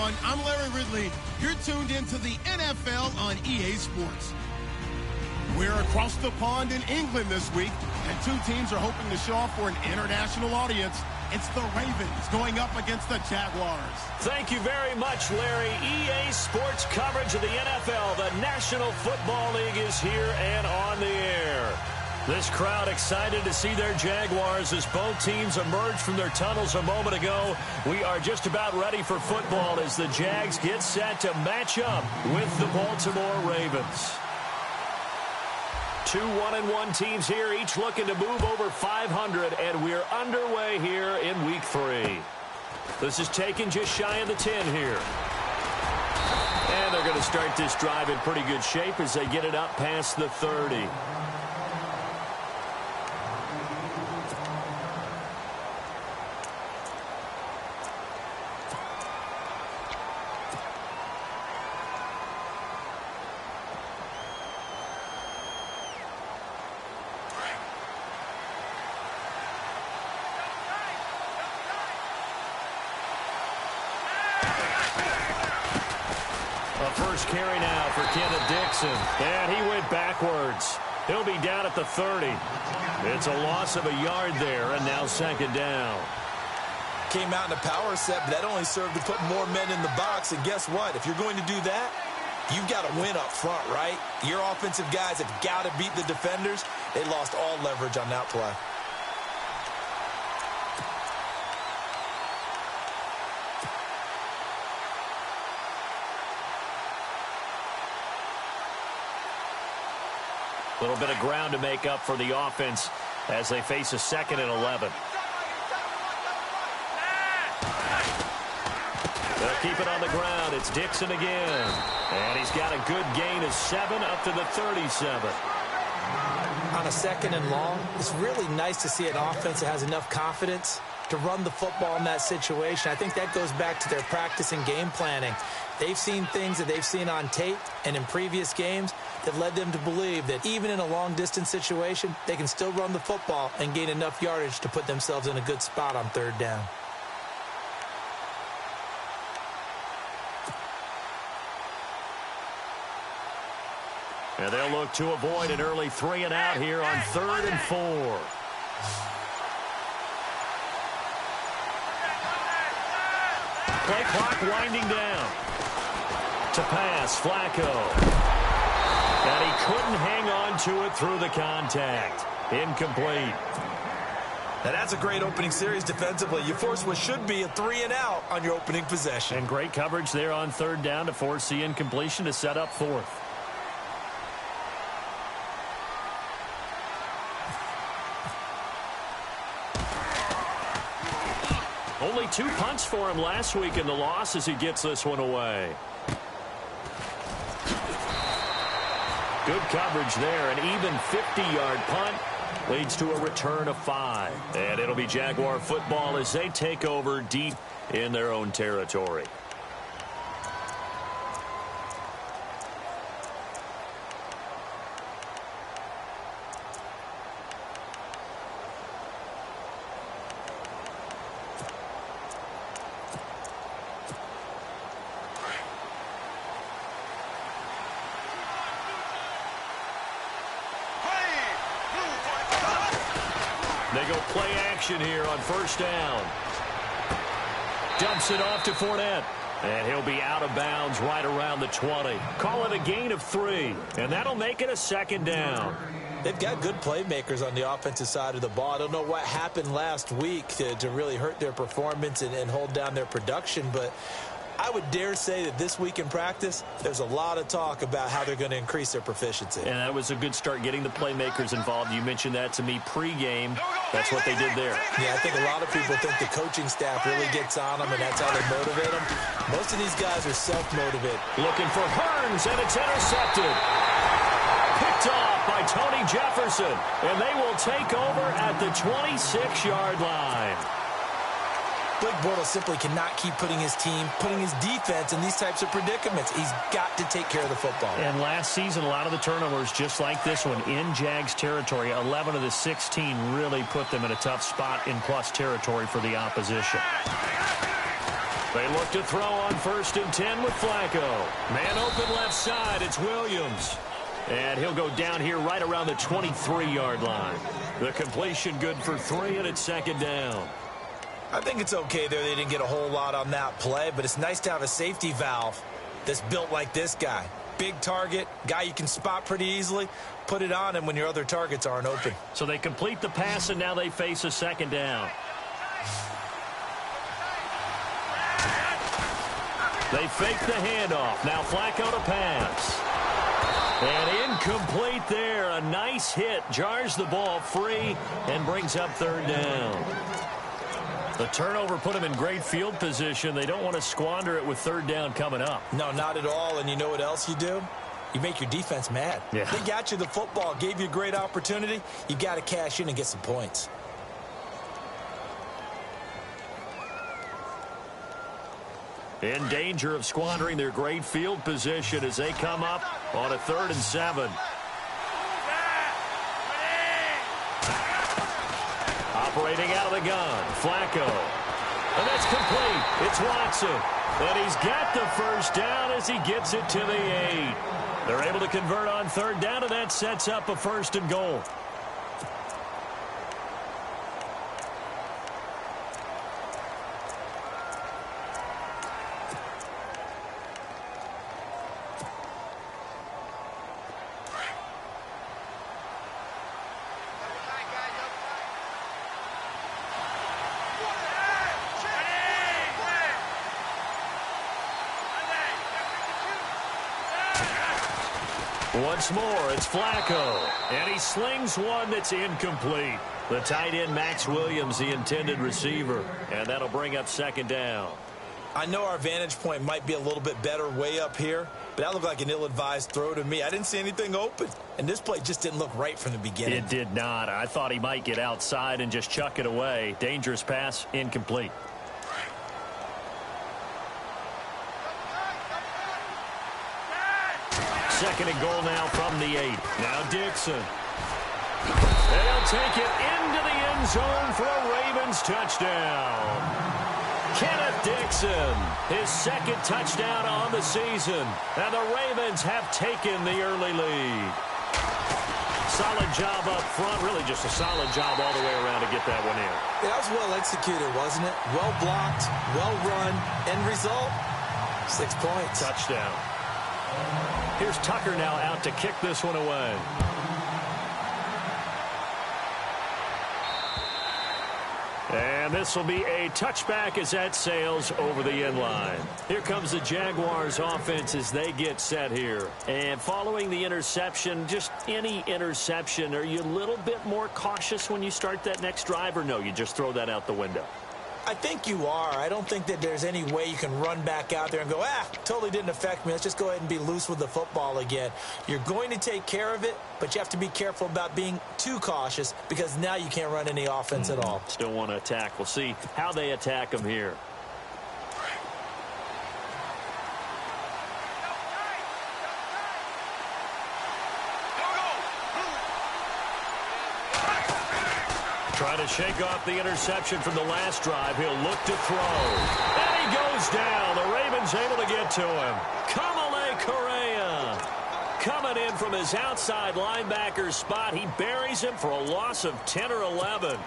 everyone. I'm Larry Ridley. You're tuned into the NFL on EA Sports. We're across the pond in England this week, and two teams are hoping to show off for an international audience. It's the Ravens going up against the Jaguars. Thank you very much, Larry. EA Sports coverage of the NFL. The National Football League is here and on the air. This crowd excited to see their Jaguars as both teams emerged from their tunnels a moment ago. We are just about ready for football as the Jags get set to match up with the Baltimore Ravens. Two 1-1 teams here, each looking to move over 500, and we're underway here in Week 3. This is taken just shy of the 10 here. And they're going to start this drive in pretty good shape as they get it up past the 30. First carry now for Kenneth Dixon. And he went backwards. He'll be down at the 30. It's a loss of a yard there, and now second down. Came out in a power set, but that only served to put more men in the box. And guess what? If you're going to do that, you've got to win up front, right? Your offensive guys have got to beat the defenders. They lost all leverage on that play. A little bit of ground to make up for the offense as they face a 2nd and 11. They'll keep it on the ground. It's Dixon again. And he's got a good gain of 7 up to the 37. On a 2nd and long, it's really nice to see an offense that has enough confidence to run the football in that situation. I think that goes back to their practice and game planning. They've seen things that they've seen on tape and in previous games that led them to believe that even in a long-distance situation, they can still run the football and gain enough yardage to put themselves in a good spot on 3rd down. And they'll look to avoid an early 3 and out here on 3rd and 4. Play clock winding down. To pass, Flacco. And he couldn't hang on to it through the contact. Incomplete. Now that's a great opening series defensively. You force what should be a 3 and out on your opening possession. And great coverage there on 3rd down to force the incompletion to set up 4th. Only 2 punts for him last week in the loss as he gets this one away. Good coverage there. An even 50-yard punt leads to a return of 5. And it'll be Jaguar football as they take over deep in their own territory. They go play action here on 1st down. Dumps it off to Fournette. And he'll be out of bounds right around the 20. Call it a gain of 3. And that'll make it a 2nd down. They've got good playmakers on the offensive side of the ball. I don't know what happened last week to really hurt their performance and hold down their production, but I would dare say that this week in practice, there's a lot of talk about how they're going to increase their proficiency. And that was a good start getting the playmakers involved. You mentioned that to me pregame. That's what they did there. Yeah, I think a lot of people think the coaching staff really gets on them, and that's how they motivate them. Most of these guys are self-motivated. Looking for Hearns, and it's intercepted. Picked off by Tony Jefferson, and they will take over at the 26-yard line. Blake Bortles simply cannot keep putting his defense in these types of predicaments. He's got to take care of the football. And last season, a lot of the turnovers, just like this one, in Jags territory, 11 of the 16 really put them in a tough spot in plus territory for the opposition. They look to throw on 1st and 10 with Flacco. Man open left side, it's Williams. And he'll go down here right around the 23-yard line. The completion good for 3, and it's 2nd down. I think it's okay there. They didn't get a whole lot on that play, but it's nice to have a safety valve that's built like this guy. Big target, guy you can spot pretty easily. Put it on him when your other targets aren't open. So they complete the pass, and now they face a 2nd down. They fake the handoff. Now Flacco to pass. And incomplete there. A nice hit. Jars the ball free and brings up 3rd down. The turnover put them in great field position. They don't want to squander it with 3rd down coming up. No, not at all. And you know what else you do? You make your defense mad. Yeah. They got you the football, gave you a great opportunity. You got to cash in and get some points. In danger of squandering their great field position as they come up on a 3rd and 7. Operating out of the gun, Flacco. And that's complete. It's Watson. And he's got the 1st down as he gets it to the 8. They're able to convert on 3rd down, and that sets up a 1st and goal. Once more, it's Flacco, and he slings one that's incomplete. The tight end, Max Williams, the intended receiver, and that'll bring up 2nd down. I know our vantage point might be a little bit better way up here, but that looked like an ill-advised throw to me. I didn't see anything open, and this play just didn't look right from the beginning. It did not. I thought he might get outside and just chuck it away. Dangerous pass, incomplete. Second and goal now from the 8. Now Dixon. They'll take it into the end zone for a Ravens touchdown. Kenneth Dixon, his 2nd touchdown on the season. And the Ravens have taken the early lead. Solid job up front. Really just a solid job all the way around to get that one in. Yeah, that was well executed, wasn't it? Well blocked, well run. End result, 6 points. Touchdown. Here's Tucker now out to kick this one away. And this will be a touchback as that sails over the end line. Here comes the Jaguars offense as they get set here. And following the interception, just any interception, are you a little bit more cautious when you start that next drive, or no, you just throw that out the window? I think you are. I don't think that there's any way you can run back out there and go, totally didn't affect me. Let's just go ahead and be loose with the football again. You're going to take care of it, but you have to be careful about being too cautious because now you can't run any offense at all. Still want to attack. We'll see how they attack them here. Trying to shake off the interception from the last drive. He'll look to throw. And he goes down. The Ravens able to get to him. Kamale Correa coming in from his outside linebacker spot. He buries him for a loss of 10 or 11.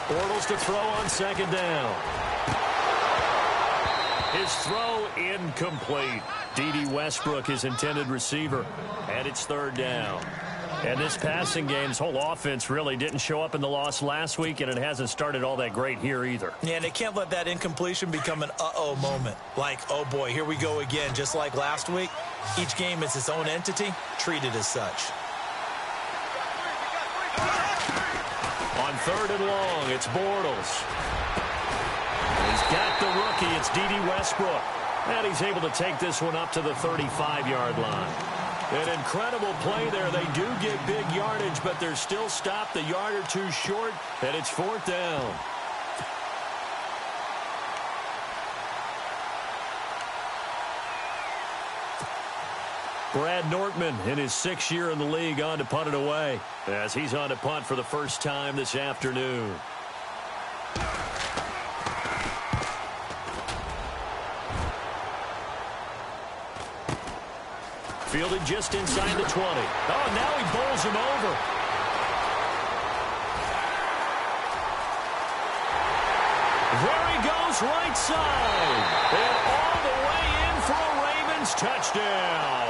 Bortles to throw on 2nd down. His throw incomplete. D.D. Westbrook, his intended receiver. And it's 3rd down. And this passing game's whole offense really didn't show up in the loss last week, and it hasn't started all that great here either. Yeah, and they can't let that incompletion become an uh-oh moment. Like, oh boy, here we go again, just like last week. Each game is its own entity, treated as such. On 3rd and long, it's Bortles. He's got the rookie. It's D.D. Westbrook. And he's able to take this one up to the 35-yard line. An incredible play there. They do get big yardage, but they're still stopped a yard or two short, and it's 4th down. Brad Nortman, in his 6th year in the league, on to punt it away, as he's on to punt for the first time this afternoon. Fielded just inside the 20. Oh, now he bowls him over. There he goes, right side. And all the way in for a Ravens touchdown.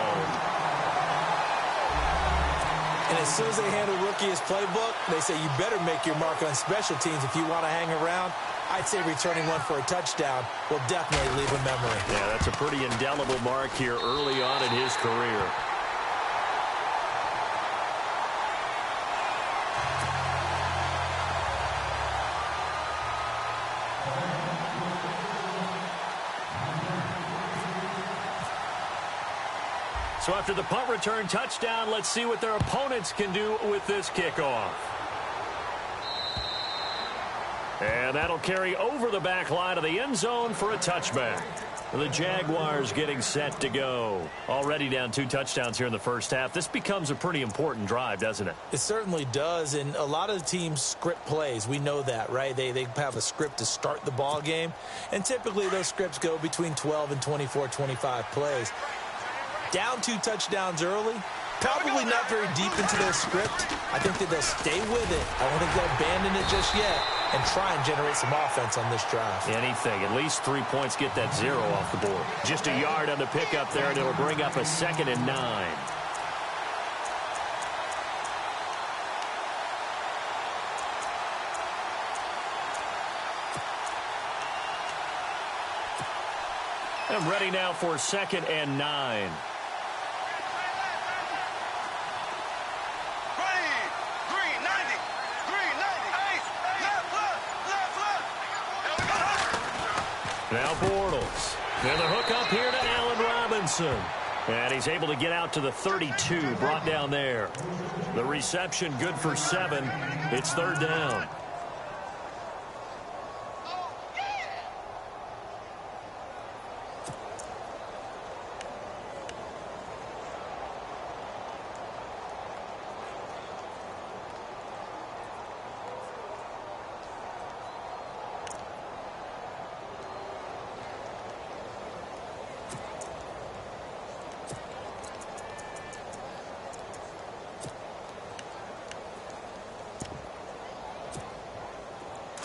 And as soon as they hand a rookie his playbook, they say you better make your mark on special teams if you want to hang around. I'd say returning one for a touchdown will definitely leave a memory. Yeah, that's a pretty indelible mark here early on in his career. So after the punt return touchdown, let's see what their opponents can do with this kickoff. And that'll carry over the back line of the end zone for a touchback. The Jaguars getting set to go. Already down 2 touchdowns here in the first half. This becomes a pretty important drive, doesn't it? It certainly does, and a lot of the teams script plays. We know that, right? They have a script to start the ball game, and typically those scripts go between 12 and 24, 25 plays. Down 2 touchdowns early, probably not very deep into their script. I think that they'll stay with it. I don't think they'll abandon it just yet and try and generate some offense on this drive. Anything. At least 3 points, get that 0 off the board. Just a yard on the pickup there, and it'll bring up a 2nd and 9. I'm ready now for 2nd and 9. Now Bortles. And the hook up here to Allen Robinson. And he's able to get out to the 32, brought down there. The reception good for 7. It's 3rd down.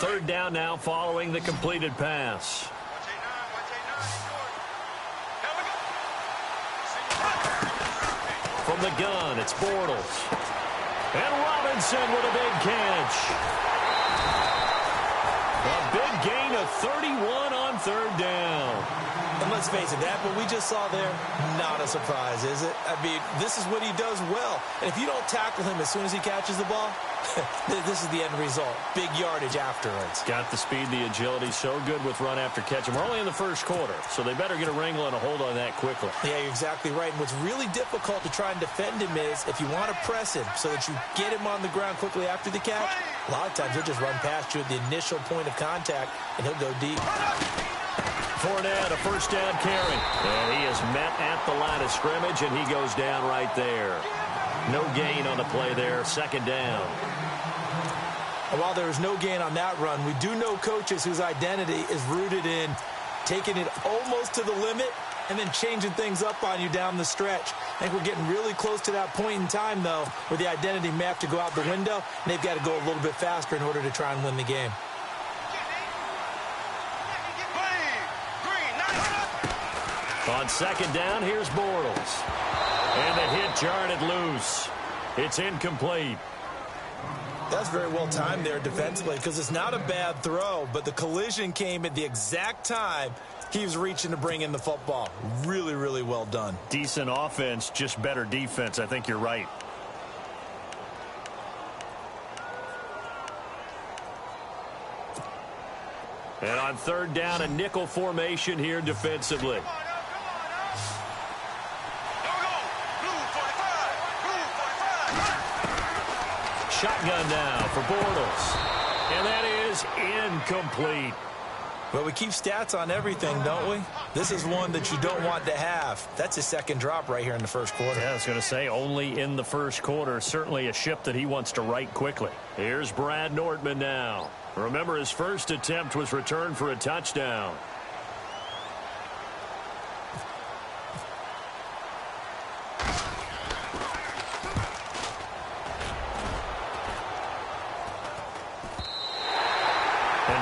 Third down now following the completed pass. From the gun, it's Bortles. And Robinson with a big catch. A big gain of 31 on 3rd down. And let's face it, that what we just saw there, not a surprise, is it? I mean, this is what he does well. And if you don't tackle him as soon as he catches the ball, this is the end result. Big yardage afterwards. Got the speed, the agility, so good with run after catch. And we're only in the first quarter, so they better get a wrangle and a hold on that quickly. Yeah, you're exactly right. And what's really difficult to try and defend him is if you want to press him so that you get him on the ground quickly after the catch, a lot of times he'll just run past you at the initial point of contact, and he'll go deep. Fournette, a first down carry. And he is met at the line of scrimmage, and he goes down right there. No gain on the play there, 2nd down. And while there is no gain on that run, we do know coaches whose identity is rooted in taking it almost to the limit and then changing things up on you down the stretch. I think we're getting really close to that point in time, though, where the identity may have to go out the window, and they've got to go a little bit faster in order to try and win the game. On 2nd down, here's Bortles. And the hit jarred loose. It's incomplete. That's very well timed there defensively because it's not a bad throw, but the collision came at the exact time he was reaching to bring in the football. Really, really well done. Decent offense, just better defense. I think you're right. And on 3rd down, a nickel formation here defensively. shotgun now for Bortles. And that is incomplete. Well, we keep stats on everything, don't we? This is one that you don't want to have. That's his second drop right here in the first quarter. Yeah, I was going to say only in the first quarter. Certainly a ship that he wants to right quickly. Here's Brad Nordman now. Remember, his first attempt was returned for a touchdown.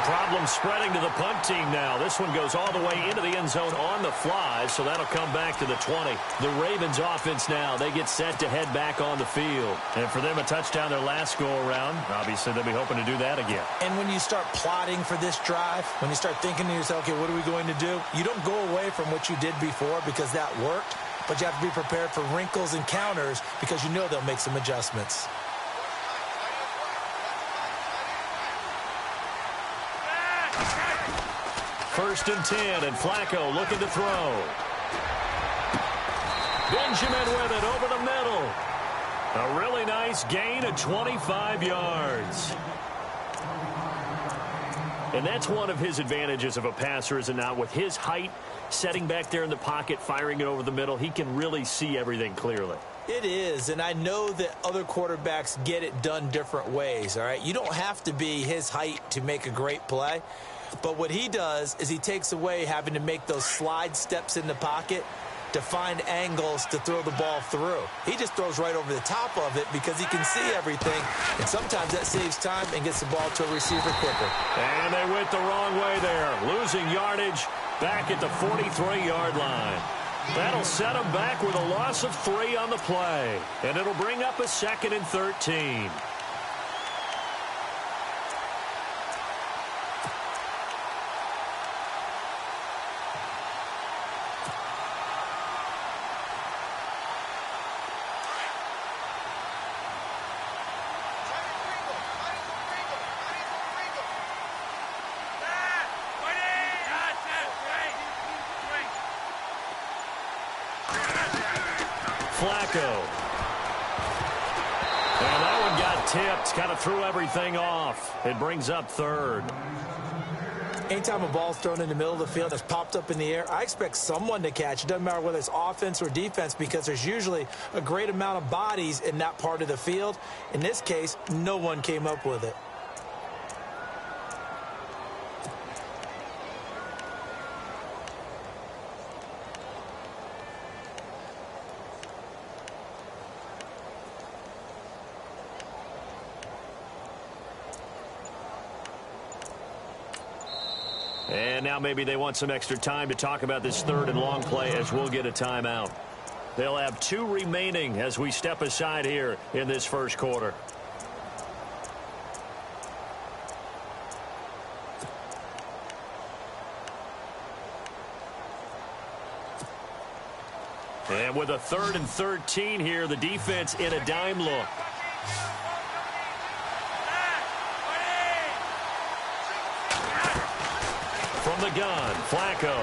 Problem spreading to the punt team now. This one goes all the way into the end zone on the fly, so that'll come back to the 20. The Ravens offense now, they get set to head back on the field. And for them, a touchdown their last go-around. Obviously, they'll be hoping to do that again. And when you start plotting for this drive, when you start thinking to yourself, okay, what are we going to do? You don't go away from what you did before because that worked, but you have to be prepared for wrinkles and counters because you know they'll make some adjustments. First and 10, and Flacco looking to throw. Benjamin with it over the middle. A really nice gain of 25 yards. And that's one of his advantages of a passer, is it not? With his height, setting back there in the pocket, firing it over the middle, he can really see everything clearly. It is, and I know that other quarterbacks get it done different ways, all right? You don't have to be his height to make a great play. But what he does is he takes away having to make those slide steps in the pocket to find angles to throw the ball through. He just throws right over the top of it because he can see everything, and sometimes that saves time and gets the ball to a receiver quicker. And they went the wrong way there, losing yardage back at the 43-yard line. That'll set them back with a loss of 3 on the play, and it'll bring up a 2nd and 13. Flacco. And that one got tipped. Kind of threw everything off. It brings up 3rd. Anytime a ball's thrown in the middle of the field that's popped up in the air, I expect someone to catch. It doesn't matter whether it's offense or defense because there's usually a great amount of bodies in that part of the field. In this case, no one came up with it. And now maybe they want some extra time to talk about this 3rd and long play as we'll get a timeout. They'll have 2 remaining as we step aside here in this first quarter. And with a 3rd and 13 here, the defense in a dime look. From the gun, Flacco.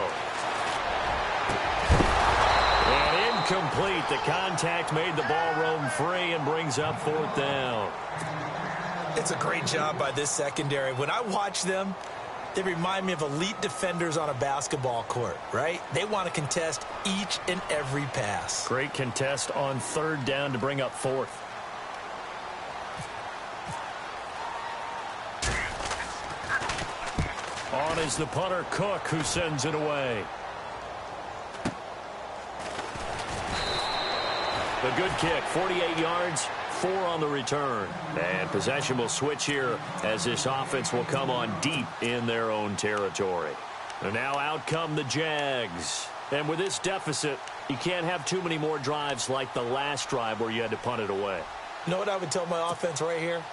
And incomplete. The contact made the ball roam free and brings up 4th down. It's a great job by this secondary. When I watch them, they remind me of elite defenders on a basketball court, right? They want to contest each and every pass. Great contest on 3rd down to bring up 4th. On is the punter, Cook, who sends it away. A good kick, 48 yards, 4 on the return. And possession will switch here as this offense will come on deep in their own territory. And now out come the Jags. And with this deficit, you can't have too many more drives like the last drive where you had to punt it away. You know what I would tell my offense right here?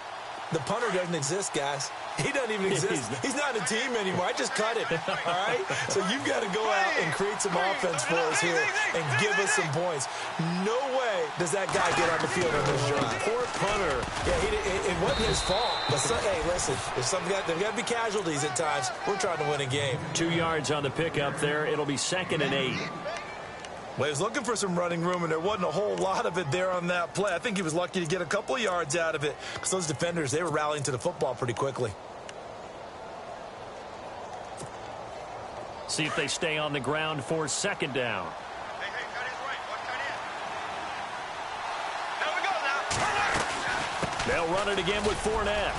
The punter doesn't exist, guys. He doesn't even exist. He's not a team anymore. I just cut him, all right? So you've got to go out and create some offense for us here and give us some points. No way does that guy get on the field on this drive. Poor punter. Yeah, it wasn't his fault. But hey, listen, there's got to be casualties at times. We're trying to win a game. 2 yards on the pickup there. It'll be 2nd and 8. Well, he was looking for some running room, and there wasn't a whole lot of it there on that play. I think he was lucky to get a couple of yards out of it because those defenders, they were rallying to the football pretty quickly. See if they stay on the ground for second down. They'll run it again with Fournette.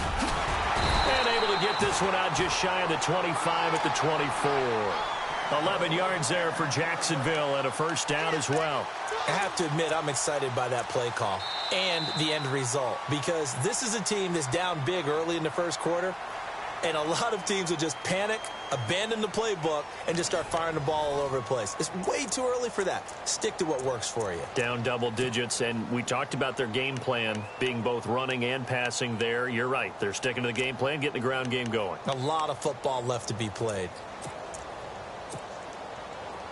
And able to get this one out just shy of the 25 at the 24. 11 yards there for Jacksonville and a first down as well. I have to admit, I'm excited by that play call and the end result because this is a team that's down big early in the first quarter, and a lot of teams will just panic, abandon the playbook, and just start firing the ball all over the place. It's way too early for that. Stick to what works for you. Down double digits, and we talked about their game plan being both running and passing there. You're right. They're sticking to the game plan, getting the ground game going. A lot of football left to be played.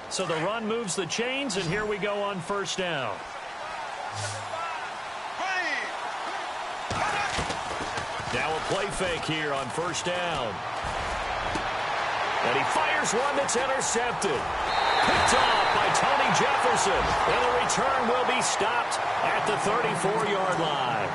So the run moves the chains, and here we go on first down. Now a play fake here on first down. And he fires one that's intercepted. Picked off by Tony Jefferson. And the return will be stopped at the 34-yard line.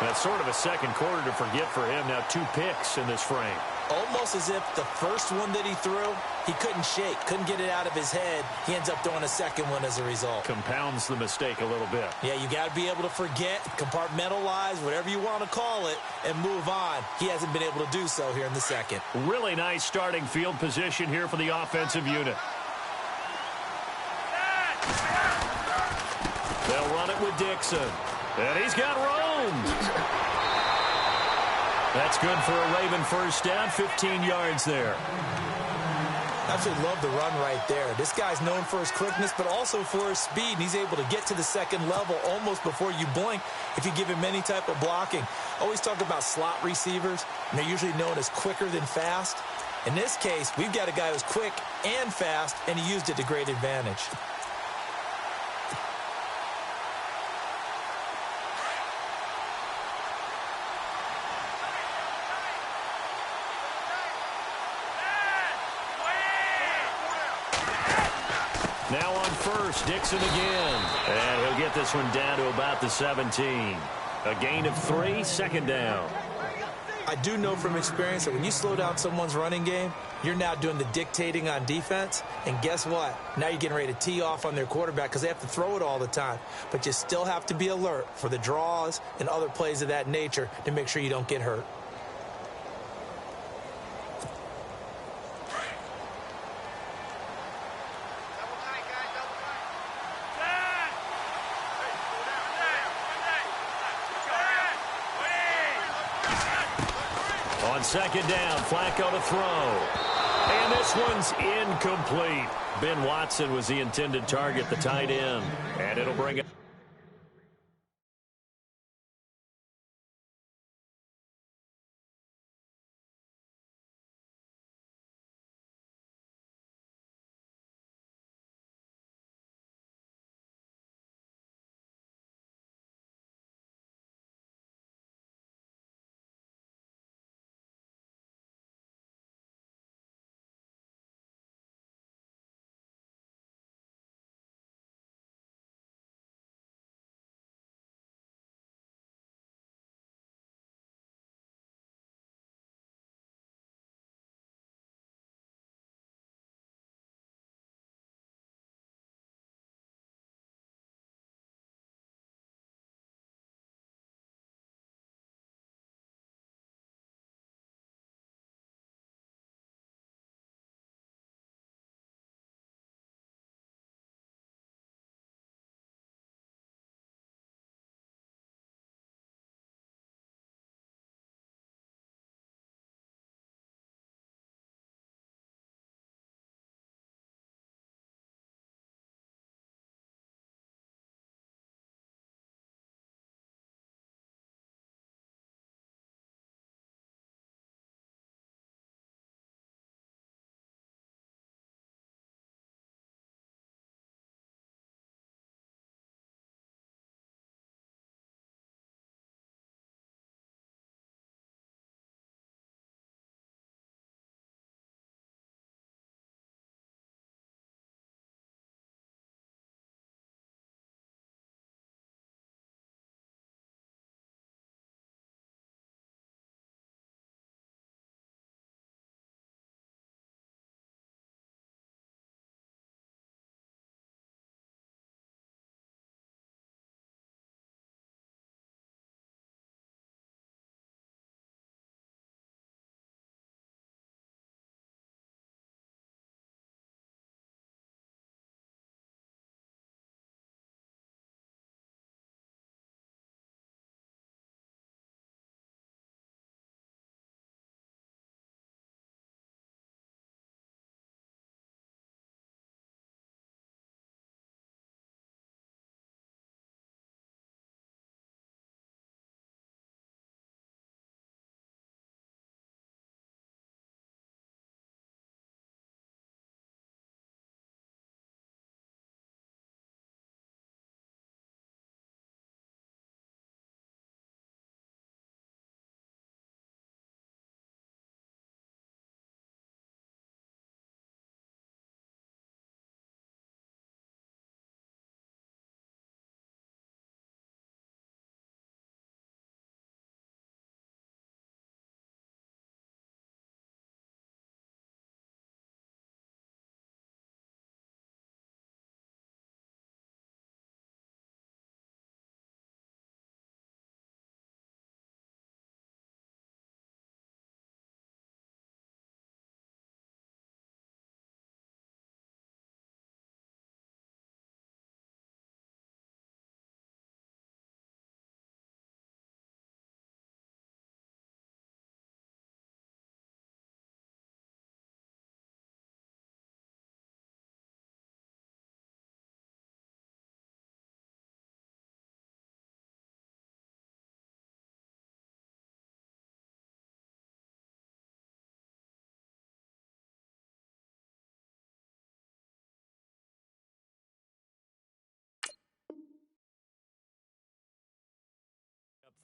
That's sort of a second quarter to forget for him. Now 2 picks in this frame. Almost as if the first one that he threw, he couldn't shake, couldn't get it out of his head. He ends up throwing a second one as a result. Compounds the mistake a little bit. Yeah, you got to be able to forget, compartmentalize, whatever you want to call it, and move on. He hasn't been able to do so here in the second. Really nice starting field position here for the offensive unit. They'll run it with Dixon. And he's got roamed. That's good for a Raven first down, 15 yards there. Absolutely love the run right there. This guy's known for his quickness, but also for his speed, and he's able to get to the second level almost before you blink if you give him any type of blocking. Always talk about slot receivers, and they're usually known as quicker than fast. In this case, we've got a guy who's quick and fast, and he used it to great advantage. Now on first, Dixon again. And he'll get this one down to about the 17. A gain of 3, second down. I do know from experience that when you slow down someone's running game, you're now doing the dictating on defense. And guess what? Now you're getting ready to tee off on their quarterback because they have to throw it all the time. But you still have to be alert for the draws and other plays of that nature to make sure you don't get hurt. On second down, Flacco to throw. And this one's incomplete. Ben Watson was the intended target, the tight end. And it'll bring up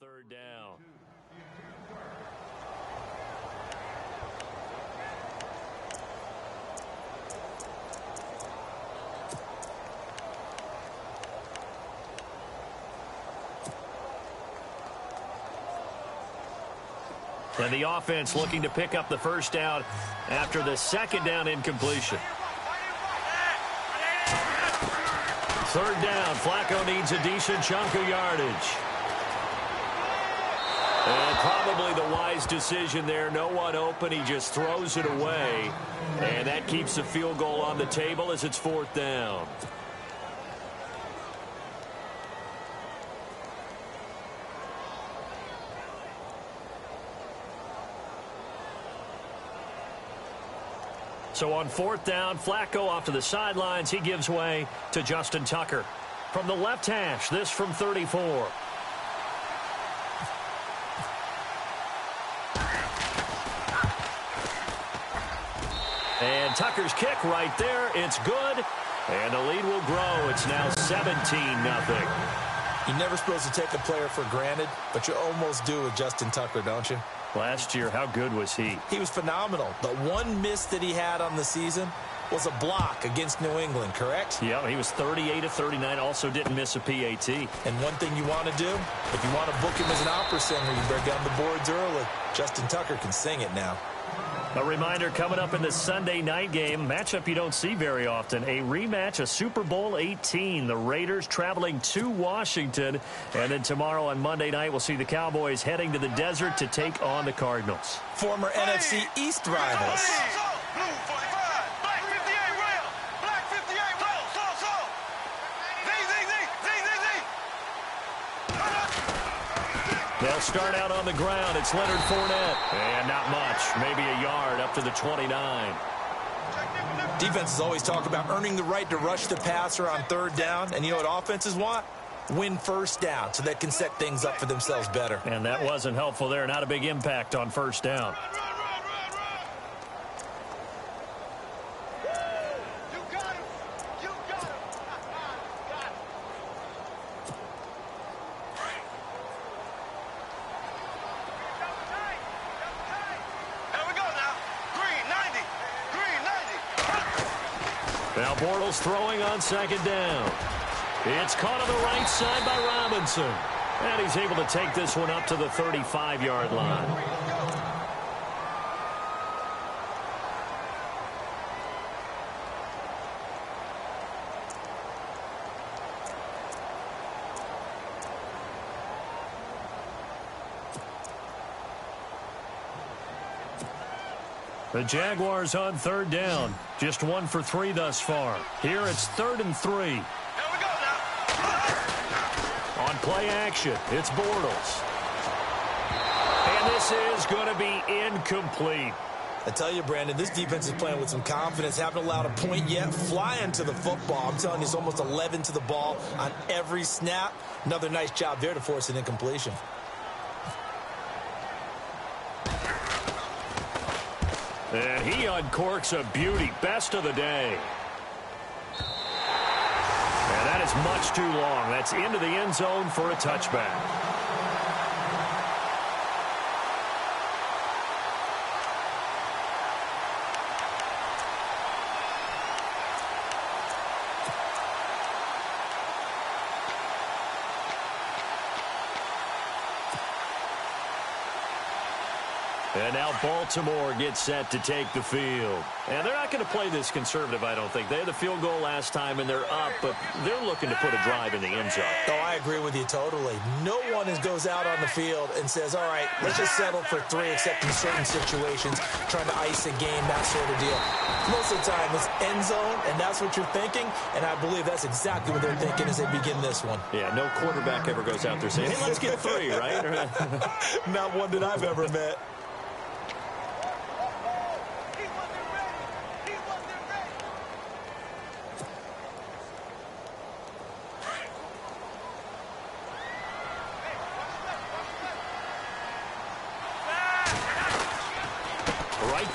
third down. And the offense looking to pick up the first down after the second down incompletion. Third down, Flacco needs a decent chunk of yardage. And probably the wise decision there. No one open, he just throws it away. And that keeps the field goal on the table as it's fourth down. So on fourth down, Flacco off to the sidelines. He gives way to Justin Tucker. From the left hash, this from 34. And Tucker's kick right there. It's good. And the lead will grow. It's now 17-0. You're never supposed to take a player for granted, but you almost do with Justin Tucker, don't you? Last year, how good was he? He was phenomenal. The one miss that he had on the season was a block against New England, correct? Yeah, he was 38 of 39, also didn't miss a PAT. And one thing you want to do, if you want to book him as an opera singer, you better get on the boards early. Justin Tucker can sing it now. A reminder coming up in the Sunday night game, matchup you don't see very often, a rematch of Super Bowl 18. The Raiders traveling to Washington. And then tomorrow on Monday night, we'll see the Cowboys heading to the desert to take on the Cardinals. Former NFC East rivals. They'll start out on the ground. It's Leonard Fournette. And not much. Maybe a yard up to the 29. Defenses always talk about earning the right to rush the passer on third down. And you know what offenses want? Win first down so they can set things up for themselves better. And that wasn't helpful there. Not a big impact on first down. Now Bortles throwing on second down. It's caught on the right side by Robinson. And he's able to take this one up to the 35-yard line. The Jaguars on third down. Just 1 for 3 thus far. Here it's 3rd and 3. Here we go now. On play action, it's Bortles. And this is going to be incomplete. I tell you, Brandon, this defense is playing with some confidence. Haven't allowed a point yet. Flying to the football. I'm telling you, it's almost 11 to the ball on every snap. Another nice job there to force an incompletion. And he uncorks a beauty. Best of the day. And that is much too long. That's into the end zone for a touchback. And now Baltimore gets set to take the field. And they're not going to play this conservative, I don't think. They had the field goal last time, and they're up, but they're looking to put a drive in the end zone. Oh, I agree with you totally. No one goes out on the field and says, all right, let's just settle for 3, except in certain situations, trying to ice a game, that sort of deal. Most of the time, it's end zone, and that's what you're thinking, and I believe that's exactly what they're thinking as they begin this one. Yeah, no quarterback ever goes out there saying, hey, let's get 3, right? Not one that I've ever met.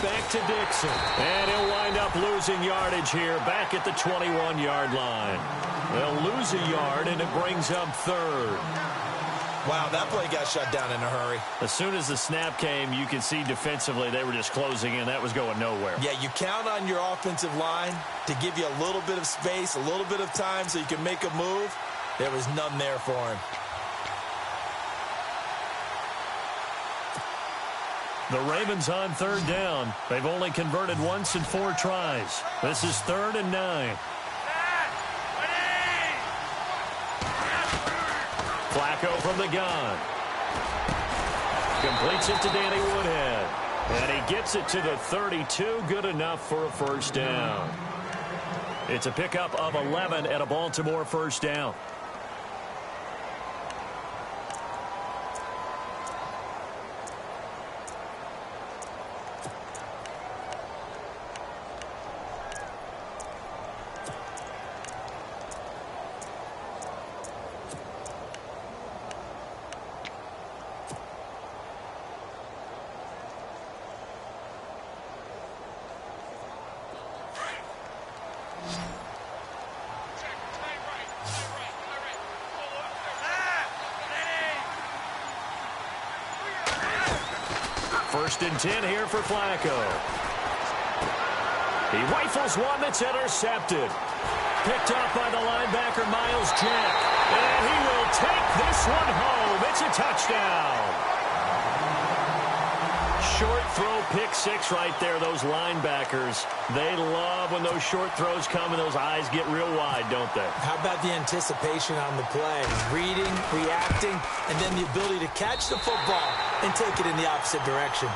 Back to Dixon. And he'll wind up losing yardage here back at the 21-yard line. They'll lose a yard, and it brings up 3rd. Wow, that play got shut down in a hurry. As soon as the snap came, you can see defensively they were just closing in. That was going nowhere. Yeah, you count on your offensive line to give you a little bit of space, a little bit of time so you can make a move. There was none there for him. The Ravens on third down. They've only converted once in 4 tries. This is 3rd and 9. Flacco from the gun. Completes it to Danny Woodhead. And he gets it to the 32. Good enough for a first down. It's a pickup of 11 at a Baltimore first down. First and 10 here for Flacco. He rifles one that's intercepted. Picked off by the linebacker, Miles Jack. And he will take this one home. It's a touchdown. Short throw, pick six right there. Those linebackers, they love when those short throws come and those eyes get real wide, don't they? How about the anticipation on the play? Reading, reacting, and then the ability to catch the football and take it in the opposite direction.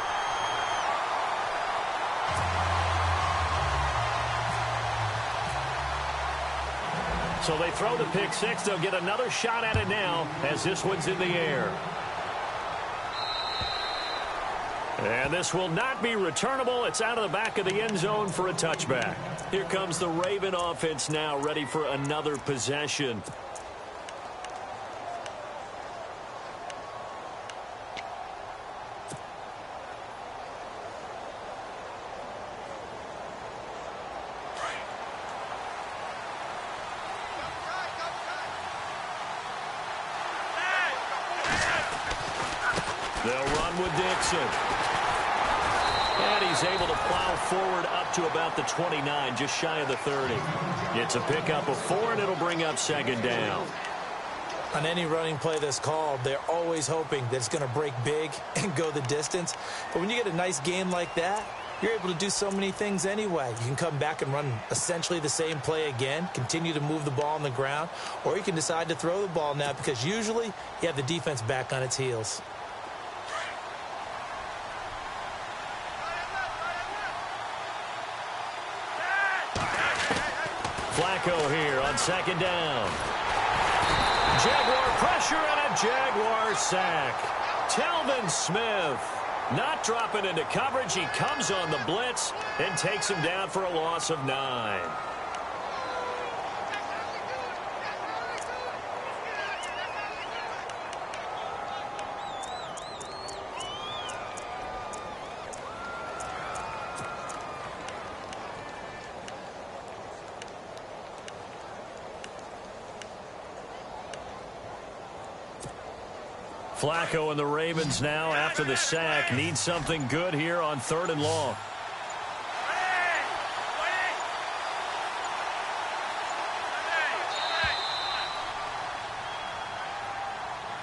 So they throw the pick six. They'll get another shot at it now as this one's in the air. And this will not be returnable. It's out of the back of the end zone for a touchback. Here comes the Raven offense now, ready for another possession. They'll run with Dixon. And he's able to plow forward up to about the 29, just shy of the 30. It's a pickup of 4, and it'll bring up second down. On any running play that's called, they're always hoping that it's going to break big and go the distance. But when you get a nice game like that, you're able to do so many things anyway. You can come back and run essentially the same play again, continue to move the ball on the ground, or you can decide to throw the ball now because usually you have the defense back on its heels. Flacco here on second down. Jaguar pressure and a Jaguar sack. Telvin Smith not dropping into coverage. He comes on the blitz and takes him down for a loss of 9. Flacco and the Ravens now, after the sack, need something good here on 3rd and long.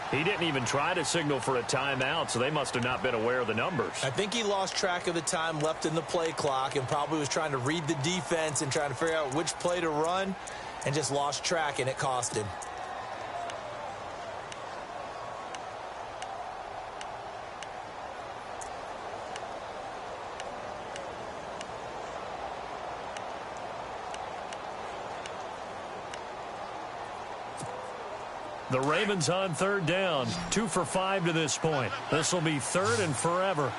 He didn't even try to signal for a timeout, so they must have not been aware of the numbers. I think he lost track of the time left in the play clock and probably was trying to read the defense and trying to figure out which play to run and just lost track, and it cost him. The Ravens on 3rd down, 2 for 5 to this point. This will be 3rd and forever.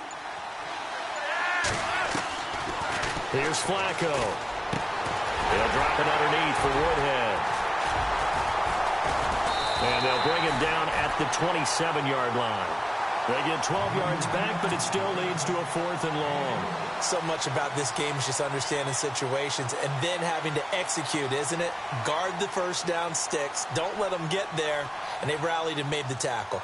Here's Flacco. They'll drop it underneath for Woodhead. And they'll bring him down at the 27-yard line. They get 12 yards back, but it still leads to a 4th and long. So much about this game is just understanding situations and then having to execute, isn't it? Guard the first down sticks. Don't let them get there. And they rallied and made the tackle.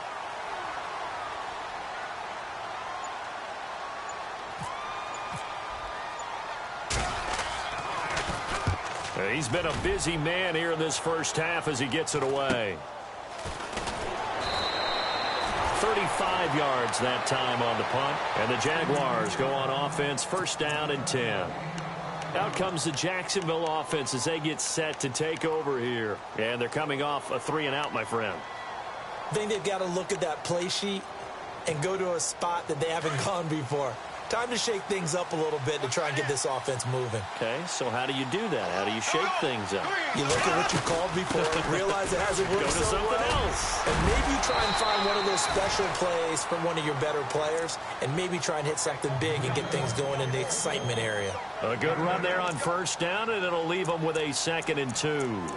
He's been a busy man here in this first half as he gets it away. 35 yards that time on the punt. And the Jaguars go on offense, first down and 10. Out comes the Jacksonville offense as they get set to take over here. And they're coming off a 3-and-out, my friend. I think they've got to look at that play sheet and go to a spot that they haven't gone before. Time to shake things up a little bit to try and get this offense moving. Okay, so how do you do that? How do you shake things up? You look at what you called before, realize it hasn't worked so something well, else. and maybe try and find one of those special plays from one of your better players, and maybe try and hit something big and get things going in the excitement area. A good run there on first down, and it'll leave them with a 2nd and 2.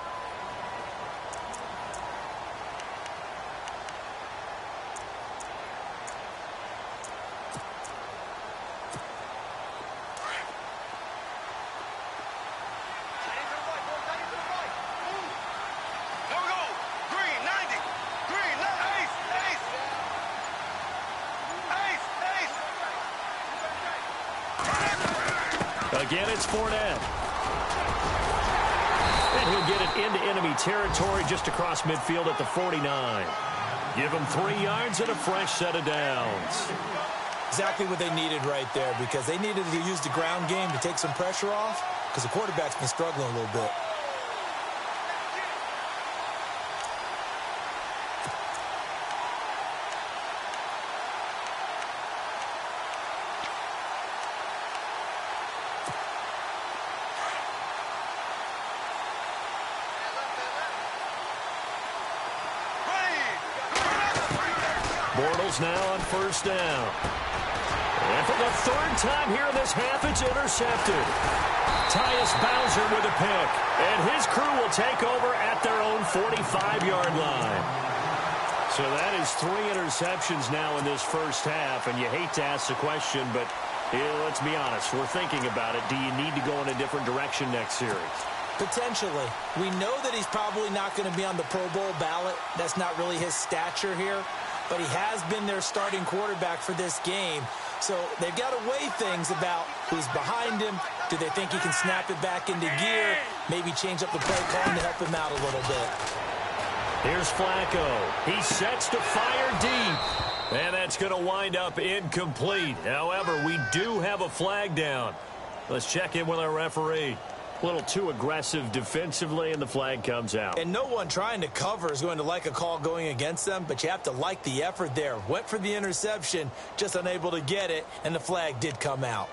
Again, it's Fournette. And he'll get it into enemy territory just across midfield at the 49. Give him 3 yards and a fresh set of downs. Exactly what they needed right there, because they needed to use the ground game to take some pressure off, because the quarterback's been struggling a little bit. Bortles now on first down. And for the 3rd time here in this half, it's intercepted. Tyus Bowser with a pick. And his crew will take over at their own 45-yard line. So that is 3 interceptions now in this first half. And you hate to ask the question, but let's be honest. We're thinking about it. Do you need to go in a different direction next series? Potentially. We know that he's probably not going to be on the Pro Bowl ballot. That's not really his stature here. But he has been their starting quarterback for this game. So they've got to weigh things about who's behind him. Do they think he can snap it back into gear? Maybe change up the play calling to help him out a little bit. Here's Flacco. He sets to fire deep. And that's going to wind up incomplete. However, we do have a flag down. Let's check in with our referee. A little too aggressive defensively, and the flag comes out. And no one trying to cover is going to like a call going against them, but you have to like the effort there. Went for the interception, just unable to get it, and the flag did come out.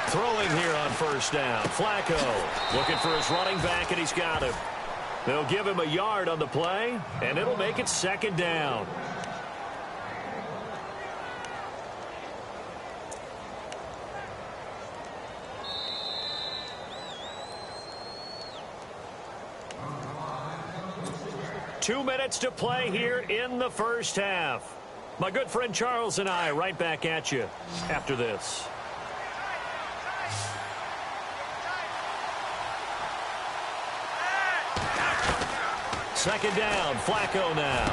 Throwing here on first down. Flacco looking for his running back, and he's got him. They'll give him a yard on the play, and it'll make it 2nd down. Two minutes to play here in the first half. My good friend Charles and I right back at you after this. Second down, Flacco now.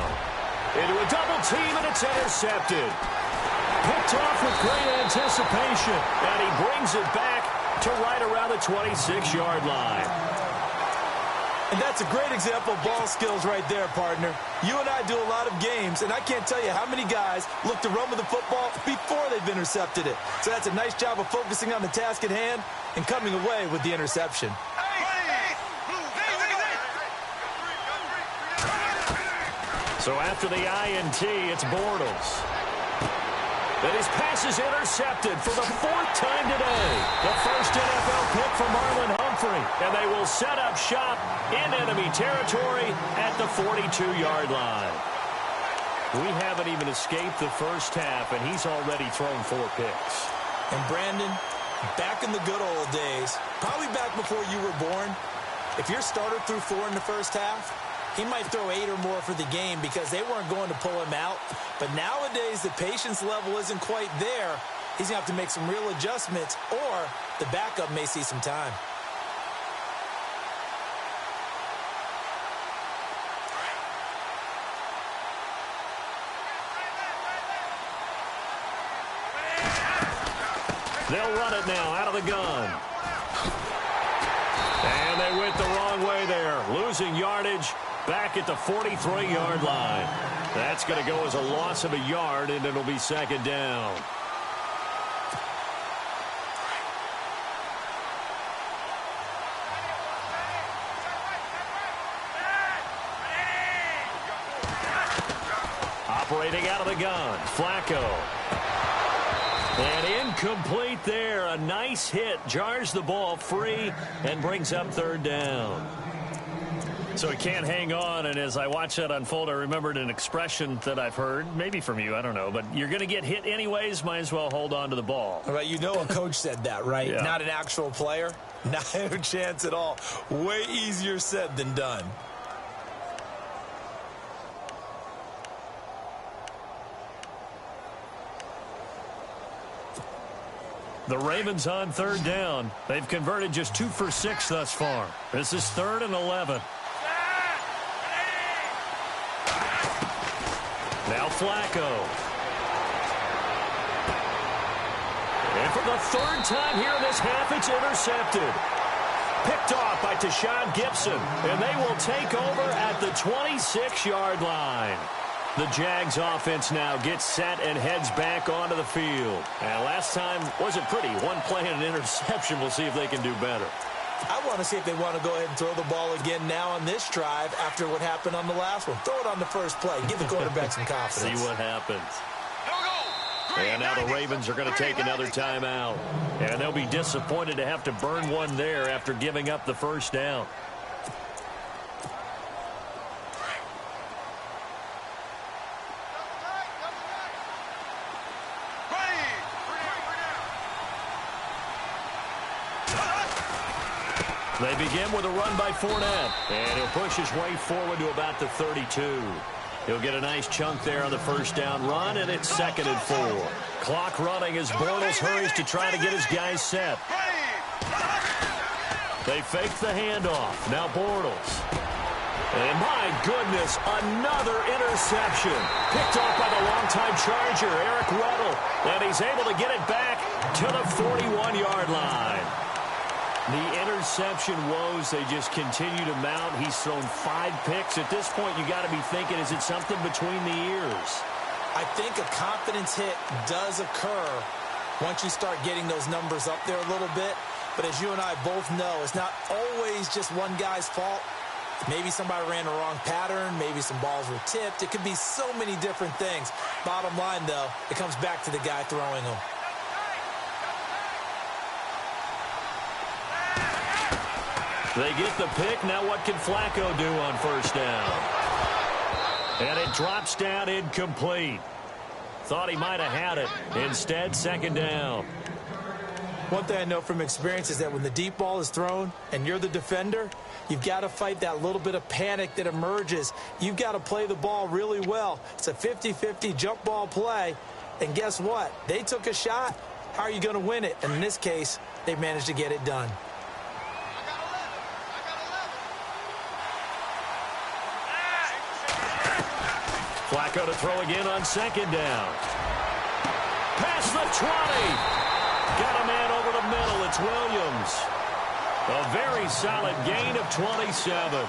Into a double team, and it's intercepted. Picked off with great anticipation, and he brings it back to right around the 26-yard line. And that's a great example of ball skills right there, partner. You and I do a lot of games, and I can't tell you how many guys look to run with the football before they've intercepted it. So that's a nice job of focusing on the task at hand and coming away with the interception. So after the INT, it's Bortles. And his pass is intercepted for the 4th time today. The first NFL pick for Marlon Humphrey. And they will set up shop in enemy territory at the 42-yard line. We haven't even escaped the first half, and he's already thrown 4 picks. And Brandon, back in the good old days, probably back before you were born, if your starter threw 4 in the first half, he might throw 8 or more for the game because they weren't going to pull him out. But nowadays, the patience level isn't quite there. He's going to have to make some real adjustments, or the backup may see some time. They'll run it now out of the gun. And they went the wrong way there, losing yardage back at the 43-yard line. That's going to go as a loss of a yard, and it'll be second down. Operating out of the gun, Flacco. And incomplete there. A nice hit. Jars the ball free and brings up third down. So he can't hang on, and as I watch that unfold, I remembered an expression that I've heard, maybe from you, I don't know, but you're going to get hit anyways, might as well hold on to the ball. Right, you know a coach said that, right? Yeah. Not an actual player. Not a chance at all. Way easier said than done. The Ravens on third down. They've converted just 2 for 6 thus far. This is 3rd and 11. Now Flacco. And for the 3rd time here in this half, it's intercepted. Picked off by Tashawn Gibson. And they will take over at the 26-yard line. The Jags offense now gets set and heads back onto the field. And last time wasn't pretty. One play and an interception. We'll see if they can do better. I want to see if they want to go ahead and throw the ball again now on this drive after what happened on the last one. Throw it on the first play. Give the quarterback some confidence. See what happens. And now the Ravens are going to take another timeout. And they'll be disappointed to have to burn one there after giving up the first down. They begin with a run by Fournette, and he'll push his way forward to about the 32. He'll get a nice chunk there on the first down run, and it's 2nd and 4. Clock running as Bortles hurries to try to get his guys set. They fake the handoff. Now Bortles. And my goodness, another interception. Picked off by the longtime Charger, Eric Weddle. And he's able to get it back to the 41-yard line. The interception woes, they just continue to mount. He's thrown 5 picks. At this point, you got to be thinking, is it something between the ears? I think a confidence hit does occur once you start getting those numbers up there a little bit. But as you and I both know, it's not always just one guy's fault. Maybe somebody ran the wrong pattern. Maybe some balls were tipped. It could be so many different things. Bottom line, though, it comes back to the guy throwing them. They get the pick. Now what can Flacco do on first down? And it drops down incomplete. Thought he might have had it. Instead, 2nd down. One thing I know from experience is that when the deep ball is thrown and you're the defender, you've got to fight that little bit of panic that emerges. You've got to play the ball really well. It's a 50-50 jump ball play. And guess what? They took a shot. How are you going to win it? And in this case, they managed to get it done. Flacco to throw again on 2nd down. Past the 20. Got a man over the middle. It's Williams. A very solid gain of 27.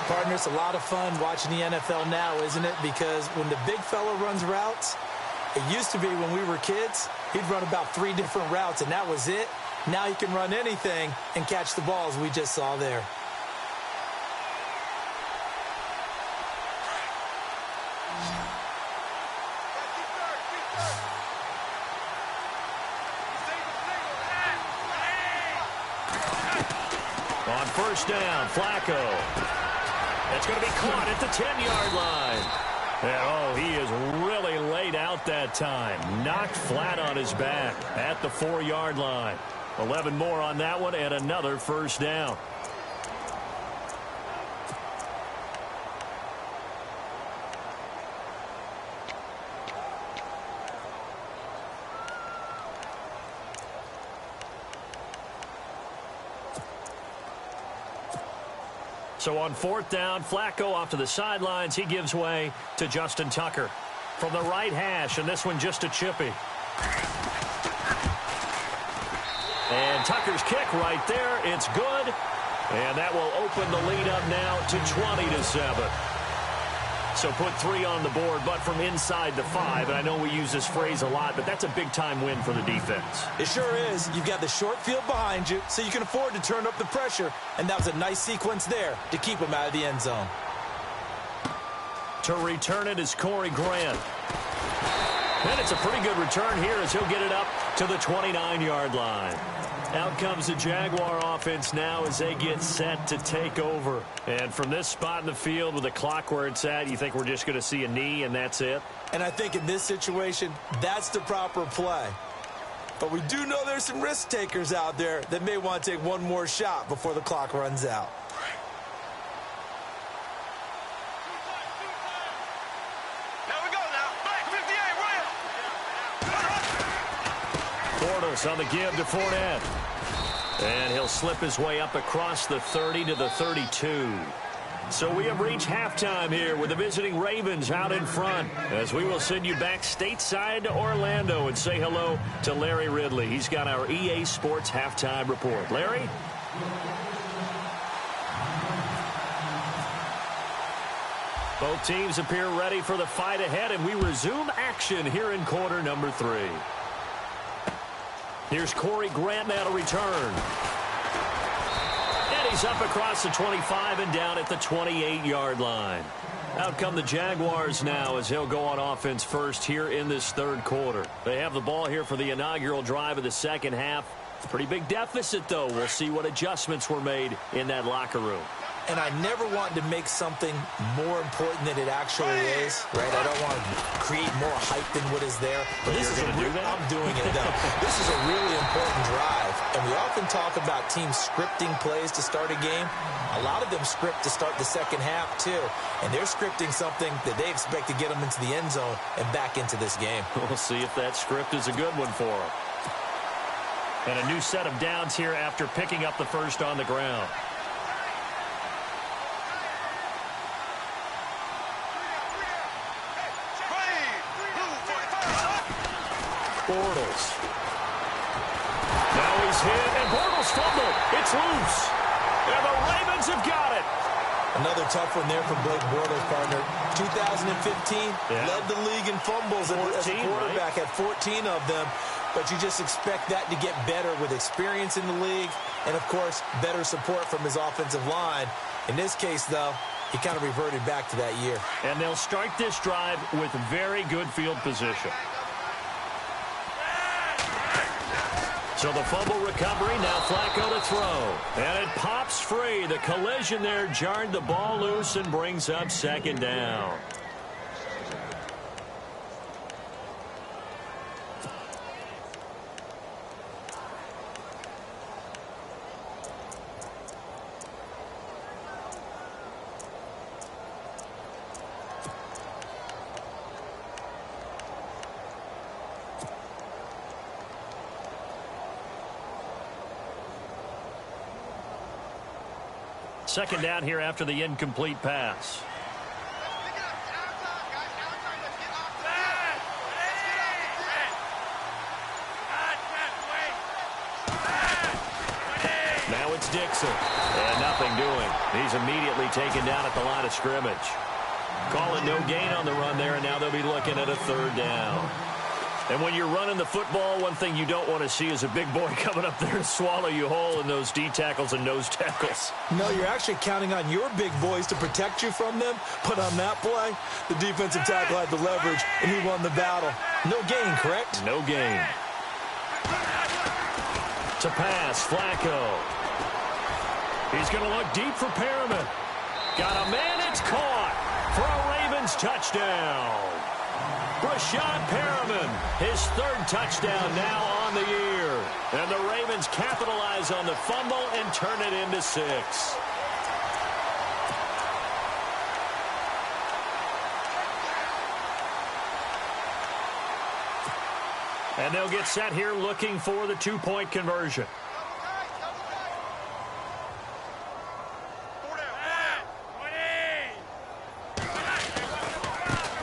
Partner, it's a lot of fun watching the NFL now, isn't it? Because when the big fella runs routes, it used to be when we were kids, he'd run about 3 different routes, and that was it. Now he can run anything and catch the balls we just saw there. On first down, Flacco. It's going to be caught at the 10-yard line. And, oh, he is really laid out that time. Knocked flat on his back at the 4-yard line. 11 more on that one and another first down. So on 4th down, Flacco off to the sidelines. He gives way to Justin Tucker from the right hash, and this one just a chippy. And Tucker's kick right there. It's good. And that will open the lead up now to 20-7. So put 3 on the board, but from inside the 5. And I know we use this phrase a lot, but that's a big-time win for the defense. It sure is. You've got the short field behind you, so you can afford to turn up the pressure. And that was a nice sequence there to keep him out of the end zone. To return it is Corey Grant. And it's a pretty good return here as he'll get it up to the 29-yard line. Out comes the Jaguar offense now as they get set to take over. And from this spot in the field with the clock where it's at, you think we're just going to see a knee and that's it? And I think in this situation, that's the proper play. But we do know there's some risk takers out there that may want to take one more shot before the clock runs out. On the give to Fournette. And he'll slip his way up across the 30 to the 32. So we have reached halftime here with the visiting Ravens out in front as we will send you back stateside to Orlando and say hello to Larry Ridley. He's got our EA Sports halftime report. Larry? Both teams appear ready for the fight ahead, and we resume action here in quarter number 3. Here's Corey Grant now to return. And he's up across the 25 and down at the 28-yard line. Out come the Jaguars now as he'll go on offense first here in this third quarter. They have the ball here for the inaugural drive of the second half. Pretty big deficit, though. We'll see what adjustments were made in that locker room. And I never want to make something more important than it actually is, right? I don't want to create more hype than what is there. But this is I'm doing it, though. This is a really important drive. And we often talk about teams scripting plays to start a game. A lot of them script to start the second half, too. And they're scripting something that they expect to get them into the end zone and back into this game. We'll see if that script is a good one for them. And a new set of downs here after picking up the first on the ground. Bortles. Now he's hit, and Bortles fumbled. It's loose. And the Ravens have got it. Another tough one there from Blake Bortles, partner. 2015, led the league in fumbles 14, as a quarterback, right? Had 14 of them. But you just expect that to get better with experience in the league and, of course, better support from his offensive line. In this case, though, he kind of reverted back to that year. And they'll start this drive with very good field position. So the fumble recovery, now Flacco to throw. And it pops free. The collision there jarred the ball loose and brings up second down. Second down here after the incomplete pass. Now it's Dixon. And nothing doing. He's immediately taken down at the line of scrimmage. Calling no gain on the run there, and now they'll be looking at a third down. And when you're running the football, one thing you don't want to see is a big boy coming up there to swallow you whole in those D tackles and nose tackles. No, you're actually counting on your big boys to protect you from them. But on that play, the defensive tackle had the leverage, and he won the battle. No gain, correct? No gain. To pass, Flacco. He's going to look deep for Perriman. Got a man, it's caught for a Ravens touchdown. Rashad Perriman, his third touchdown now on the year. And the Ravens capitalize on the fumble and turn it into 6. And they'll get set here looking for the two-point conversion.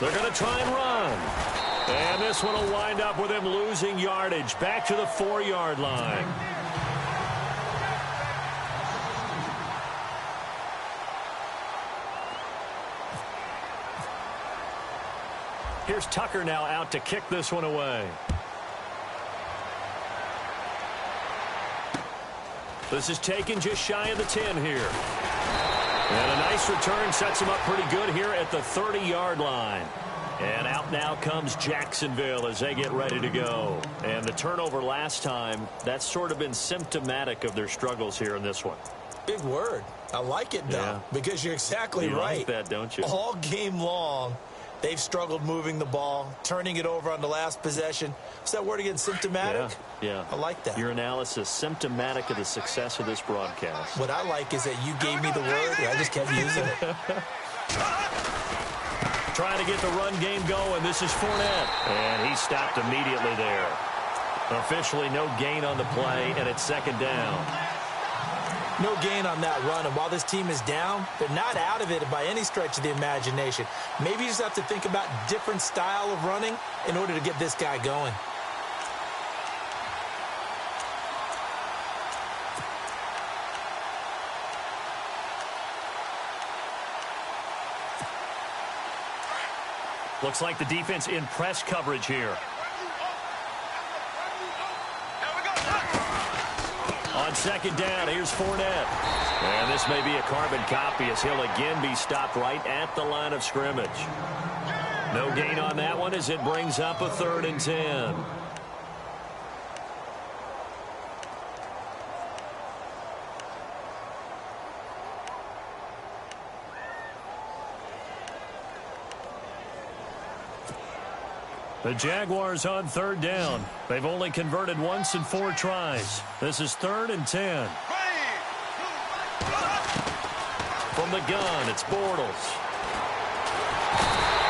They're going to try and run. And this one will wind up with him losing yardage back to the 4-yard line. Here's Tucker now out to kick this one away. This is taken just shy of the 10 here. And a nice return sets him up pretty good here at the 30-yard line. And out now comes Jacksonville as they get ready to go. And the turnover last time, that's sort of been symptomatic of their struggles here in this one. Big word. I like it, though, because you're exactly right. You like that, don't you? All game long, they've struggled moving the ball, turning it over on the last possession. What's that word again, symptomatic? Yeah. I like that. Your analysis, symptomatic of the success of this broadcast. What I like is that you gave me the word, and I just kept using it. Trying to get the run game going. This is Fournette. And he stopped immediately there. Officially no gain on the play, and it's second down. No gain on that run, and while this team is down, they're not out of it by any stretch of the imagination. Maybe you just have to think about different style of running in order to get this guy going. Looks like the defense in press coverage here. On second down, here's Fournette. And this may be a carbon copy as he'll again be stopped right at the line of scrimmage. No gain on that one as it brings up a 3rd and 10. The Jaguars on 3rd down. They've only converted once in 4 tries. This is 3rd and 10. From the gun, it's Bortles.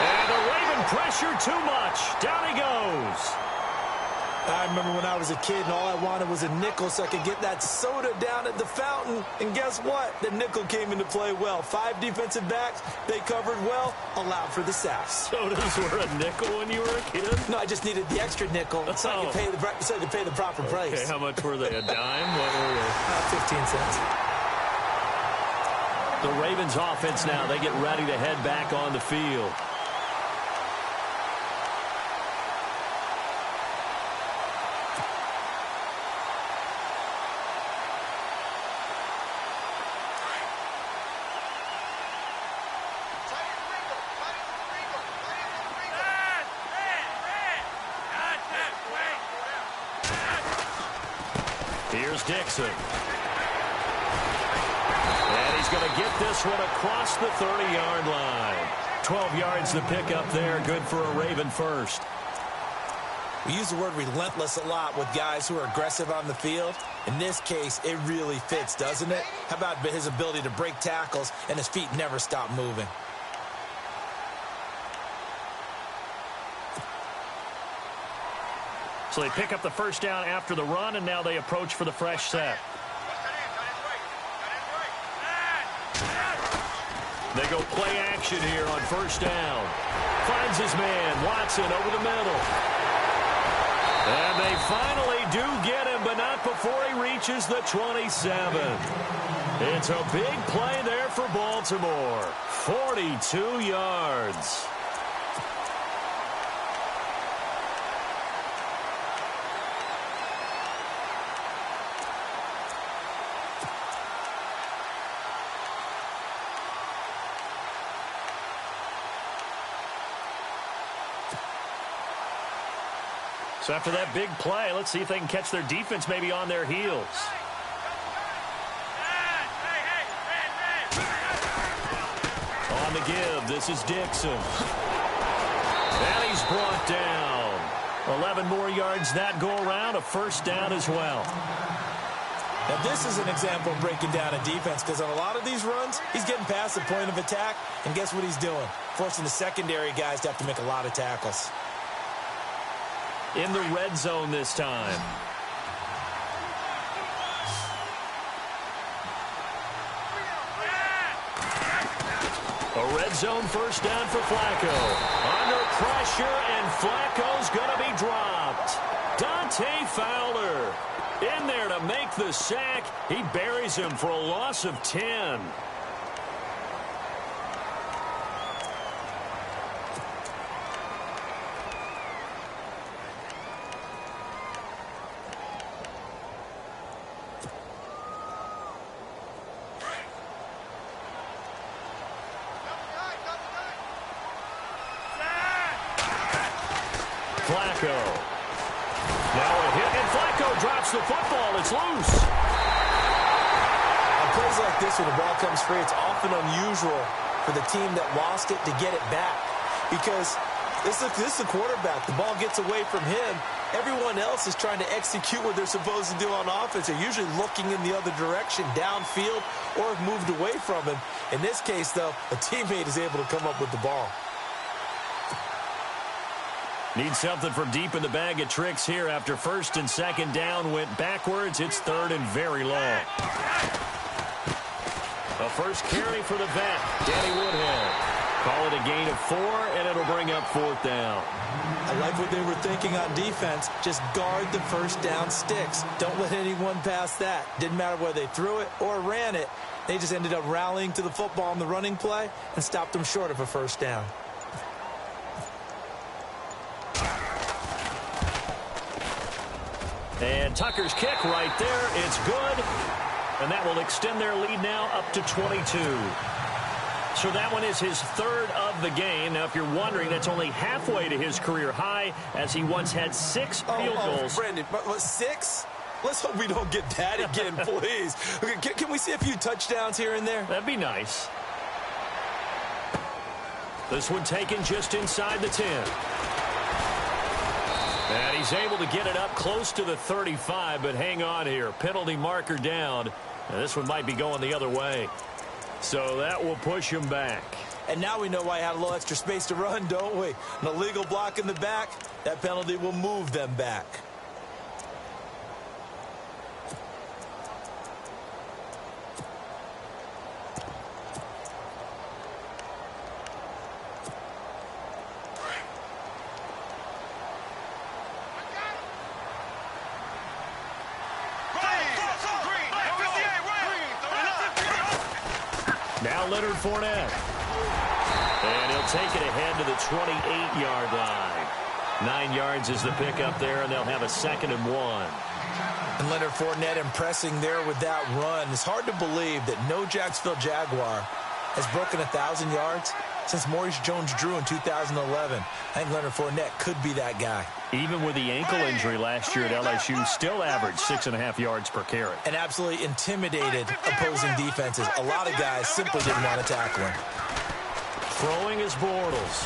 And the Raven pressure too much. Down he goes. I remember when I was a kid and all I wanted was a nickel so I could get that soda down at the fountain. And guess what? The nickel came into play well. 5 defensive backs. They covered well. Allowed for the sacks. Sodas were a nickel when you were a kid? No, I just needed the extra nickel so I could pay the proper price. Okay, how much were they? A dime? What were they? 15 cents. The Ravens offense now. They get ready to head back on the field. Here's Dixon. And he's going to get this one across the 30-yard line. 12 yards to pick up there. Good for a Raven first. We use the word relentless a lot with guys who are aggressive on the field. In this case, it really fits, doesn't it? How about his ability to break tackles and his feet never stop moving? So they pick up the first down after the run, and now they approach for the fresh set. They go play action here on first down. Finds his man, Watson, over the middle. And they finally do get him, but not before he reaches the 27. It's a big play there for Baltimore. 42 yards. So after that big play, let's see if they can catch their defense maybe on their heels. On the give, this is Dixon. And he's brought down. 11 more yards that go around, a first down as well. Now, this is an example of breaking down a defense because on a lot of these runs, he's getting past the point of attack, and guess what he's doing? Forcing the secondary guys to have to make a lot of tackles. In the red zone this time. A red zone first down for Flacco. Under pressure, and Flacco's going to be dropped. Dante Fowler in there to make the sack. He buries him for a loss of 10. Flacco. Now a hit, and Flacco drops the football. It's loose. On plays like this, when the ball comes free, it's often unusual for the team that lost it to get it back. Because this is the quarterback. The ball gets away from him. Everyone else is trying to execute what they're supposed to do on offense. They're usually looking in the other direction, downfield, or have moved away from him. In this case, though, a teammate is able to come up with the ball. Need something from deep in the bag of tricks here after first and second down went backwards. It's third and very long. A first carry for the vet, Danny Woodhead. Call it a gain of 4, and it'll bring up fourth down. I like what they were thinking on defense. Just guard the first down sticks. Don't let anyone pass that. Didn't matter whether they threw it or ran it. They just ended up rallying to the football on the running play and stopped them short of a first down. And Tucker's kick right there. It's good. And that will extend their lead now up to 22. So that one is his third of the game. Now, if you're wondering, that's only halfway to his career high, as he once had 6 field goals. Brandon, but 6? Let's hope we don't get that again, please. Okay, can we see a few touchdowns here and there? That'd be nice. This one taken just inside the 10. And he's able to get it up close to the 35, but hang on here. Penalty marker down. And this one might be going the other way. So that will push him back. And now we know why he had a little extra space to run, don't we? An illegal block in the back, that penalty will move them back. Now Leonard Fournette. And he'll take it ahead to the 28-yard line. 9 yards is the pickup there, and they'll have a 2nd and 1. And Leonard Fournette impressing there with that run. It's hard to believe that no Jacksonville Jaguar has broken 1,000 yards since Maurice Jones-Drew in 2011. I think Leonard Fournette could be that guy. Even with the ankle injury last year at LSU, still averaged 6.5 yards per carry. And absolutely intimidated opposing defenses. A lot of guys simply didn't want to tackle him. Throwing is Bortles.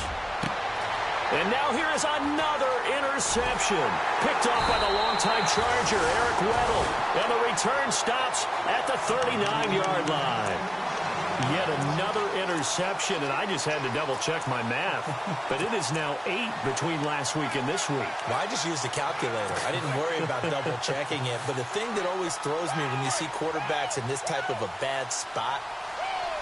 And now here is another interception. Picked off by the longtime Charger, Eric Weddle. And the return stops at the 39-yard line. Yet another interception, and I just had to double-check my math. But it is now 8 between last week and this week. Well, I just used a calculator. I didn't worry about double-checking it. But the thing that always throws me when you see quarterbacks in this type of a bad spot,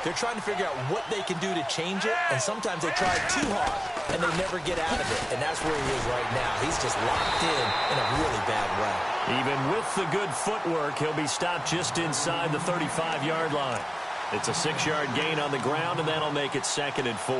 they're trying to figure out what they can do to change it, and sometimes they try too hard, and they never get out of it. And that's where he is right now. He's just locked in a really bad way. Even with the good footwork, he'll be stopped just inside the 35-yard line. It's a 6-yard gain on the ground, and that'll make it 2nd and 4.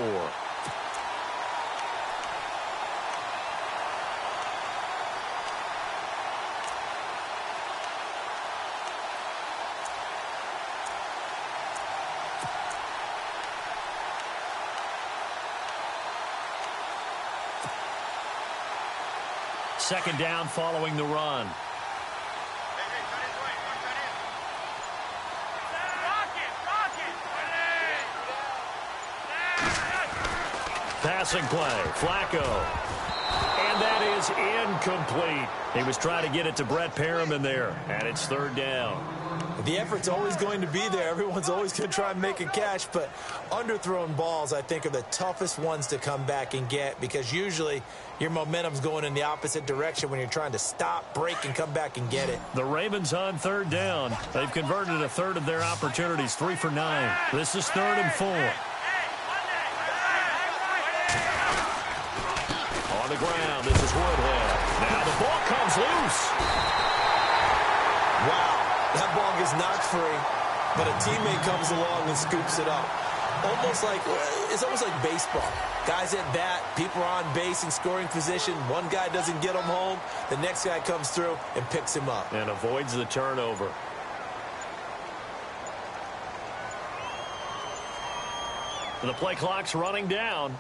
Second down following the run. Passing play, Flacco. And that is incomplete. He was trying to get it to Brett Perriman there, and it's 3rd down. The effort's always going to be there. Everyone's always going to try and make a catch, but underthrown balls, I think, are the toughest ones to come back and get because usually your momentum's going in the opposite direction when you're trying to stop, break, and come back and get it. The Ravens on 3rd down. They've converted 1/3 of their opportunities, 3 for 9. This is 3rd and 4. On the ground, this is Woodhead. Now the ball comes loose. Wow. That ball gets knocked free, but a teammate comes along and scoops it up. It's almost like baseball. Guys at bat, people are on base in scoring position. One guy doesn't get him home. The next guy comes through and picks him up. And avoids the turnover. The play clock's running down.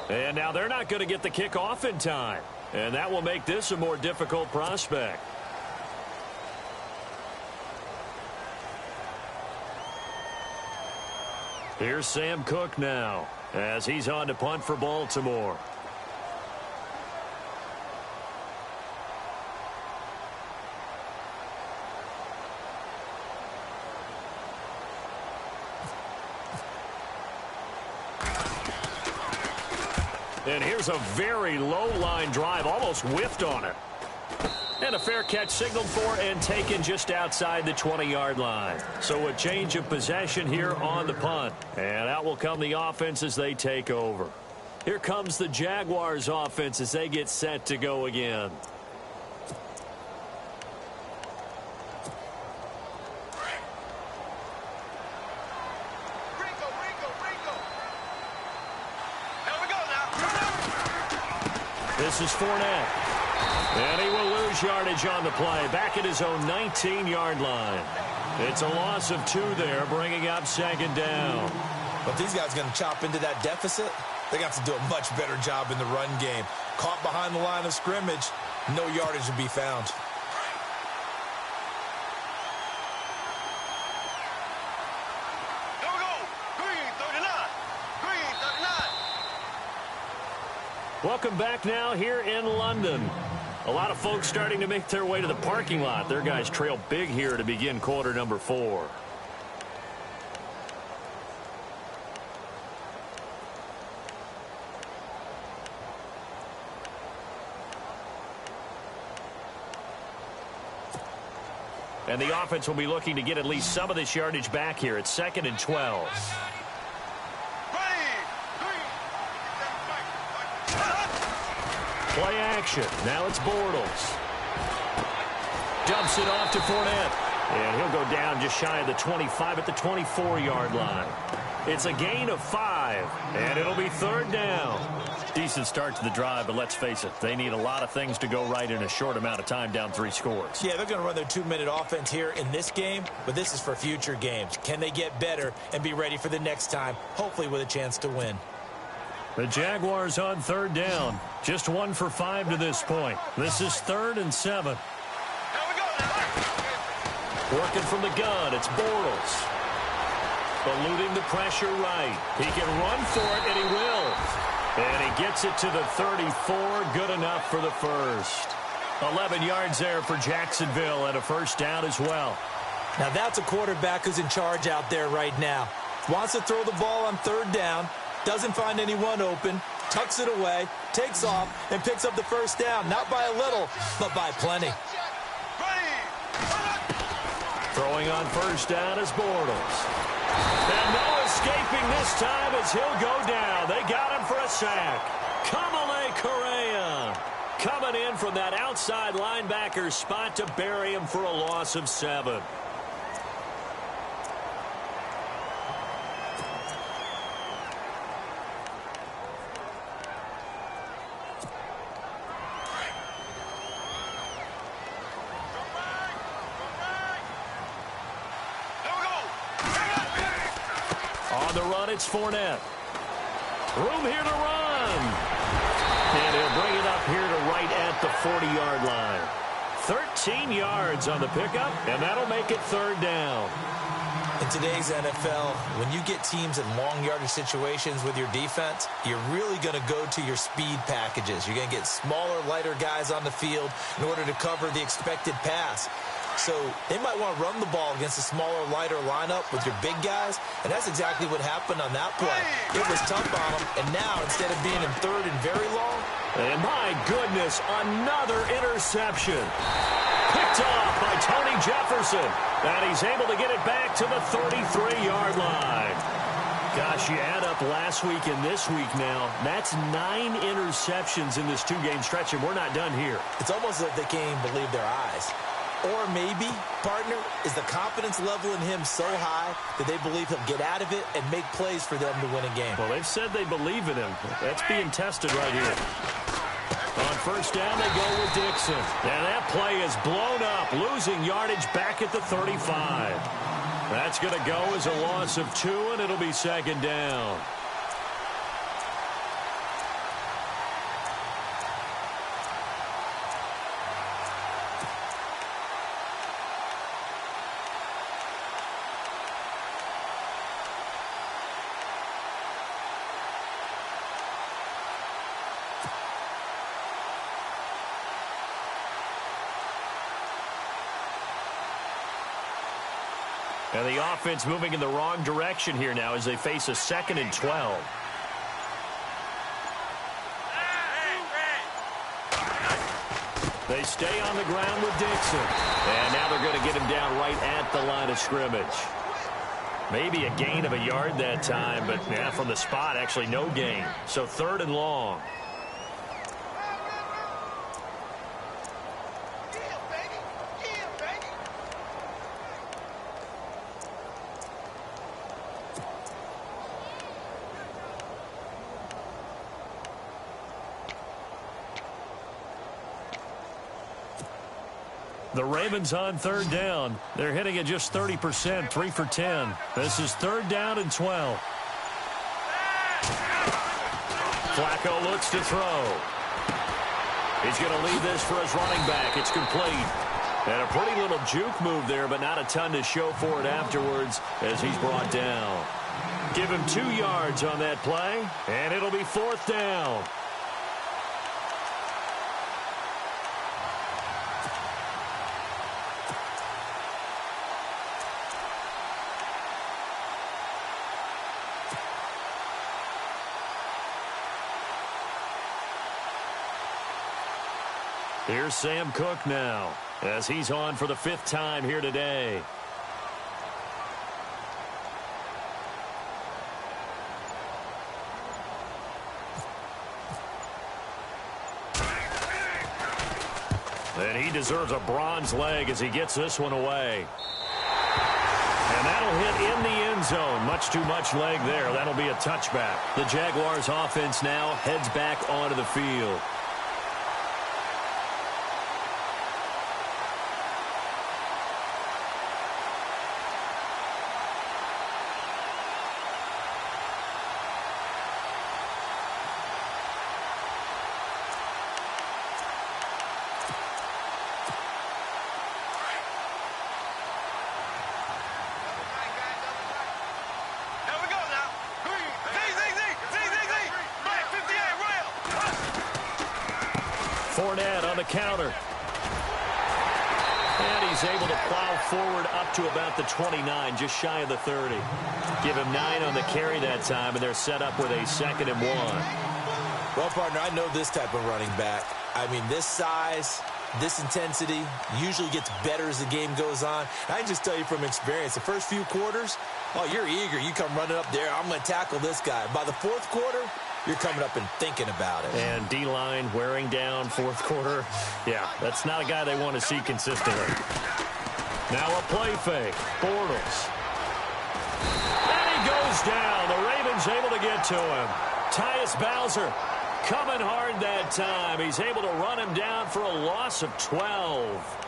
And now they're not going to get the kickoff in time. And that will make this a more difficult prospect. Here's Sam Cook now as he's on to punt for Baltimore. And here's a very low line drive, almost whiffed on it. And a fair catch signaled for and taken just outside the 20-yard line. So a change of possession here on the punt. And out will come the offense as they take over. Here comes the Jaguars offense as they get set to go again. This is Fournette. And he will lose yardage on the play. Back at his own 19-yard line. It's a loss of 2 there, bringing up second down. But these guys are going to chop into that deficit. They're going to have to do a much better job in the run game. Caught behind the line of scrimmage, no yardage to be found. Welcome back now here in London. A lot of folks starting to make their way to the parking lot. Their guys trail big here to begin quarter number 4. And the offense will be looking to get at least some of this yardage back here. It's 2nd and 12. Play action. Now it's Bortles. Dumps it off to Fournette. And he'll go down just shy of the 25 at the 24-yard line. It's a gain of 5, and it'll be 3rd down. Decent start to the drive, but let's face it, they need a lot of things to go right in a short amount of time, down 3 scores. Yeah, they're going to run their 2-minute offense here in this game, but this is for future games. Can they get better and be ready for the next time, hopefully with a chance to win? The Jaguars on 3rd down. Just 1 for 5 to this point. This is 3rd and 7. Working from the gun, it's Bortles. Eluding the pressure right. He can run for it, and he will. And he gets it to the 34. Good enough for the first. 11 yards there for Jacksonville, and a first down as well. Now that's a quarterback who's in charge out there right now. Wants to throw the ball on 3rd down. Doesn't find anyone open, tucks it away, takes off, and picks up the first down. Not by a little, but by plenty. Throwing on first down is Bortles. And no escaping this time as he'll go down. They got him for a sack. Kamale Correa coming in from that outside linebacker spot to bury him for a loss of 7. On the run, it's Fournette. Room here to run. And he'll bring it up here to right at the 40-yard line. 13 yards on the pickup, and that'll make it 3rd down. In today's NFL, when you get teams in long yardage situations with your defense, you're really going to go to your speed packages. You're going to get smaller, lighter guys on the field in order to cover the expected pass. So they might want to run the ball against a smaller, lighter lineup with your big guys, and that's exactly what happened on that play. It was tough on them, and now instead of being in 3rd and very long. And my goodness, another interception. Picked off by Tony Jefferson, and he's able to get it back to the 33-yard line. Gosh, you add up last week and this week now, that's 9 interceptions in this 2-game stretch, and we're not done here. It's almost like they can't even believe their eyes. Or maybe, partner, is the confidence level in him so high that they believe he'll get out of it and make plays for them to win a game. Well, they've said they believe in him. That's being tested right here. On first down, they go with Dixon. And that play is blown up, losing yardage back at the 35. That's going to go as a loss of 2, and it'll be 2nd down. And the offense moving in the wrong direction here now as they face a 2nd and 12. They stay on the ground with Dixon. And now they're going to get him down right at the line of scrimmage. Maybe a gain of a yard that time, but yeah, from the spot, actually no gain. So 3rd and long. The Ravens on 3rd down. They're hitting at just 30%, 3 for 10. This is 3rd down and 12. Flacco looks to throw. He's going to leave this for his running back. It's complete. And a pretty little juke move there, but not a ton to show for it afterwards as he's brought down. Give him 2 yards on that play, and it'll be 4th down. Here's Sam Cook now as he's on for the 5th time here today. And he deserves a bronze leg as he gets this one away. And that'll hit in the end zone. Much too much leg there. That'll be a touchback. The Jaguars offense now heads back onto the field. Fournette on the counter. And he's able to plow forward up to about the 29, just shy of the 30. Give him 9 on the carry that time, and they're set up with a 2nd and 1. Well, partner, I know this type of running back. I mean, this size, this intensity usually gets better as the game goes on. I can just tell you from experience, the first few quarters, oh, you're eager. You come running up there, I'm going to tackle this guy. By the 4th quarter, you're coming up and thinking about it. And D-line wearing down 4th quarter. Yeah, that's not a guy they want to see consistently. Now a play fake. Bortles. And he goes down. The Ravens able to get to him. Tyus Bowser coming hard that time. He's able to run him down for a loss of 12.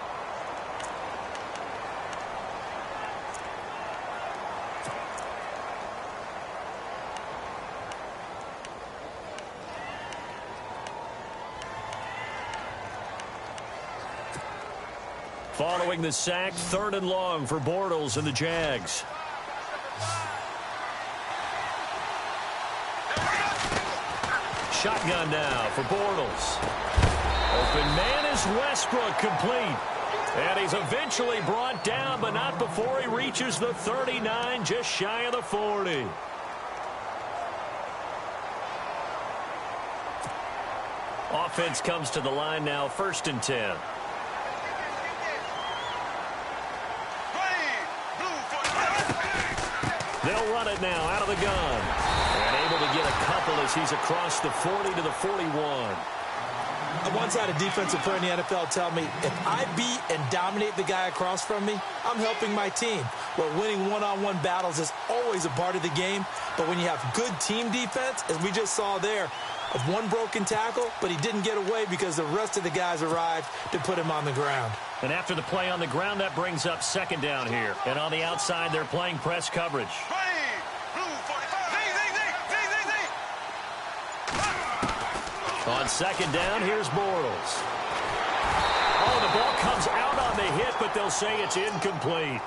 Following the sack, 3rd and long for Bortles and the Jags. Shotgun now for Bortles. Open man is Westbrook, complete. And he's eventually brought down, but not before he reaches the 39, just shy of the 40. Offense comes to the line now, 1st and 10. They'll run it now out of the gun. And able to get a couple as he's across the 40 to the 41. I once had a defensive player in the NFL tell me, if I beat and dominate the guy across from me, I'm helping my team. Well, winning one-on-one battles is always a part of the game. But when you have good team defense, as we just saw there, of one broken tackle, but he didn't get away because the rest of the guys arrived to put him on the ground. And after the play on the ground, that brings up 2nd down here. And on the outside, they're playing press coverage. On 2nd down, here's Bortles. Oh, the ball comes out on the hit, but they'll say it's incomplete.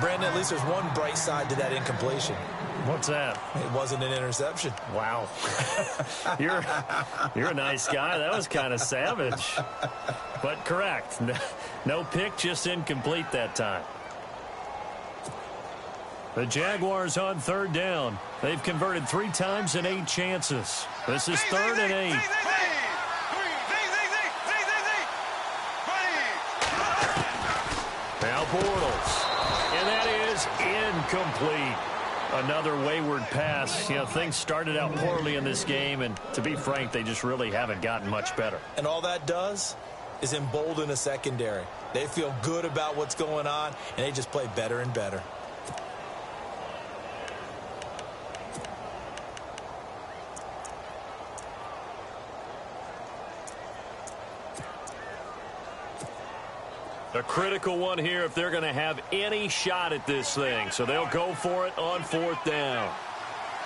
Brandon, at least there's one bright side to that incompletion. What's that? It wasn't an interception. Wow. You're a nice guy. That was kind of savage. But correct. No pick, just incomplete that time. The Jaguars on third down. They've converted 3 times in 8 chances. This is 3rd and 8. Now Bortles. And that is incomplete. Another wayward pass. You know, things started out poorly in this game, and to be frank, they just really haven't gotten much better. And all that does is embolden a secondary. They feel good about what's going on, and they just play better and better. A critical one here if they're going to have any shot at this thing. So they'll go for it on 4th down.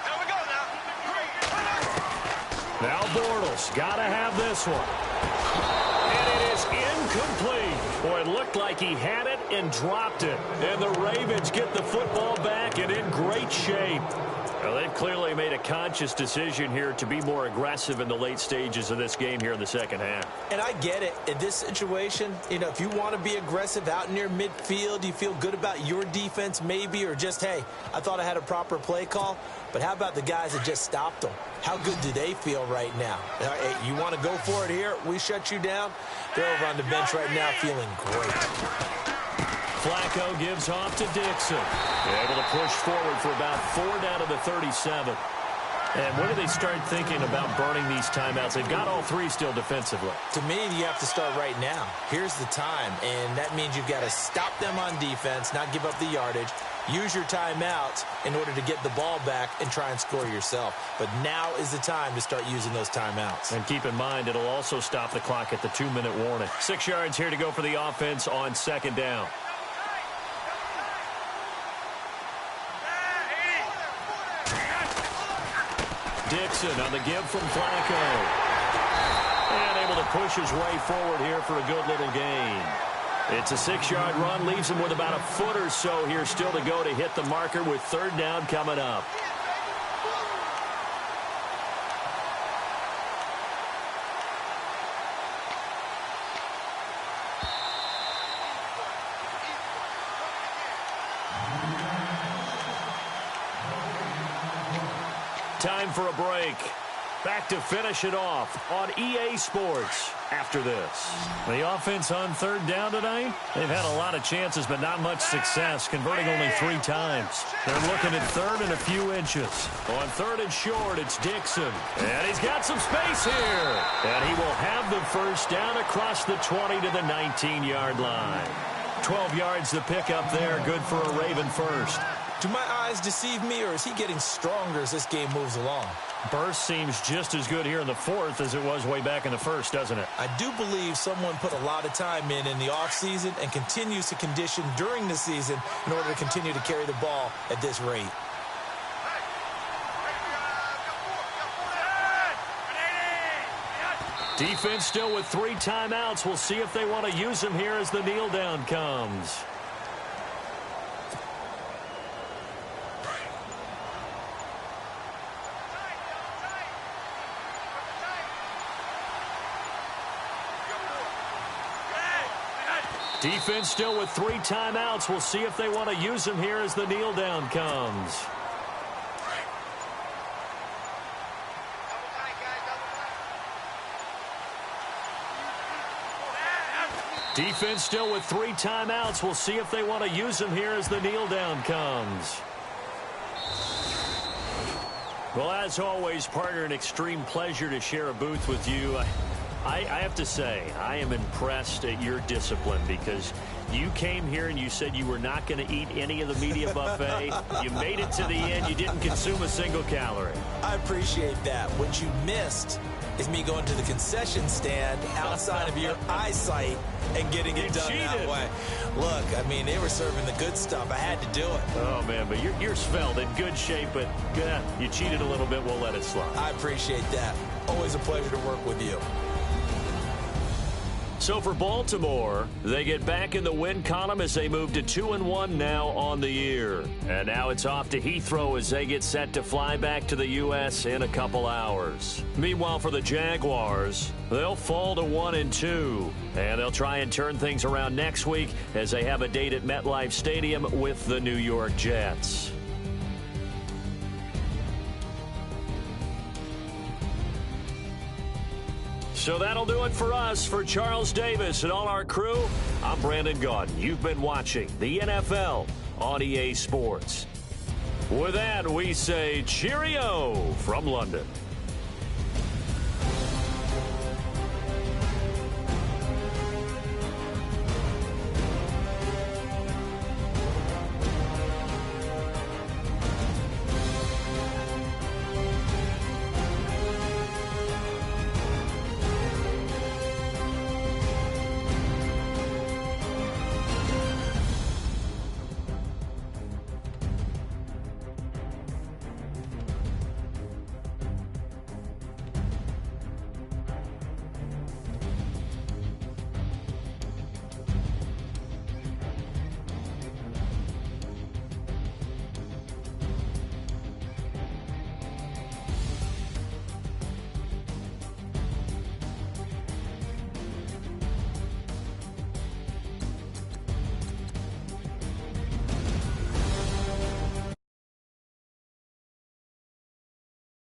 There we go now. Now Bortles got to have this one. And it is incomplete. Boy, it looked like he had it and dropped it. And the Ravens get the football back and in great shape. Well, they've clearly made a conscious decision here to be more aggressive in the late stages of this game here in the second half. And I get it. In this situation, you know, if you want to be aggressive out near midfield, you feel good about your defense maybe, or just, hey, I thought I had a proper play call. But how about the guys that just stopped them? How good do they feel right now? Hey, you want to go for it here? We shut you down? They're over on the bench right now feeling great. Flacco gives off to Dixon. Able to push forward for about 4 down to the 37. And when do they start thinking about burning these timeouts? They've got all 3 still defensively. To me, you have to start right now. Here's the time, and that means you've got to stop them on defense, not give up the yardage. Use your timeouts in order to get the ball back and try and score yourself. But now is the time to start using those timeouts. And keep in mind, it'll also stop the clock at the 2-minute warning. 6 yards here to go for the offense on 2nd down. Dixon on the give from Flacco. And able to push his way forward here for a good little gain. It's a 6-yard run, leaves him with about a foot or so here still to go to hit the marker with 3rd down coming up. Time for a break. Back to finish it off on EA Sports after this. The offense on 3rd down tonight, they've had a lot of chances but not much success, converting only 3 times. They're looking at 3rd and a few inches. On 3rd and short, it's Dixon. And he's got some space here. And he will have the 1st down across the 20 to the 19-yard line. 12 yards to pick up there, good for a Raven first. Do my eyes deceive me, or is he getting stronger as this game moves along? Burst seems just as good here in the 4th as it was way back in the 1st, doesn't it? I do believe someone put a lot of time in the offseason and continues to condition during the season in order to continue to carry the ball at this rate. Defense still with 3 timeouts. We'll see if they want to use them here as the kneel down comes. Defense still with 3 timeouts. We'll see if they want to use them here as the kneel down comes. Defense still with 3 timeouts. We'll see if they want to use them here as the kneel down comes. Well, as always, partner, an extreme pleasure to share a booth with you. I have to say, I am impressed at your discipline because you came here and you said you were not going to eat any of the media buffet. You made it to the end. You didn't consume a single calorie. I appreciate that. What you missed is me going to the concession stand outside of your eyesight and getting it done that way. Look, I mean, they were serving the good stuff. I had to do it. Oh, man, but you're svelte, in good shape, but you cheated a little bit. We'll let it slide. I appreciate that. Always a pleasure to work with you. So for Baltimore, they get back in the win column as they move to 2-1 now on the year. And now it's off to Heathrow as they get set to fly back to the U.S. in a couple hours. Meanwhile, for the Jaguars, they'll fall to 1-2. And they'll try and turn things around next week as they have a date at MetLife Stadium with the New York Jets. So that'll do it for us. For Charles Davis and all our crew, I'm Brandon Gaudin. You've been watching the NFL on EA Sports. With that, we say cheerio from London.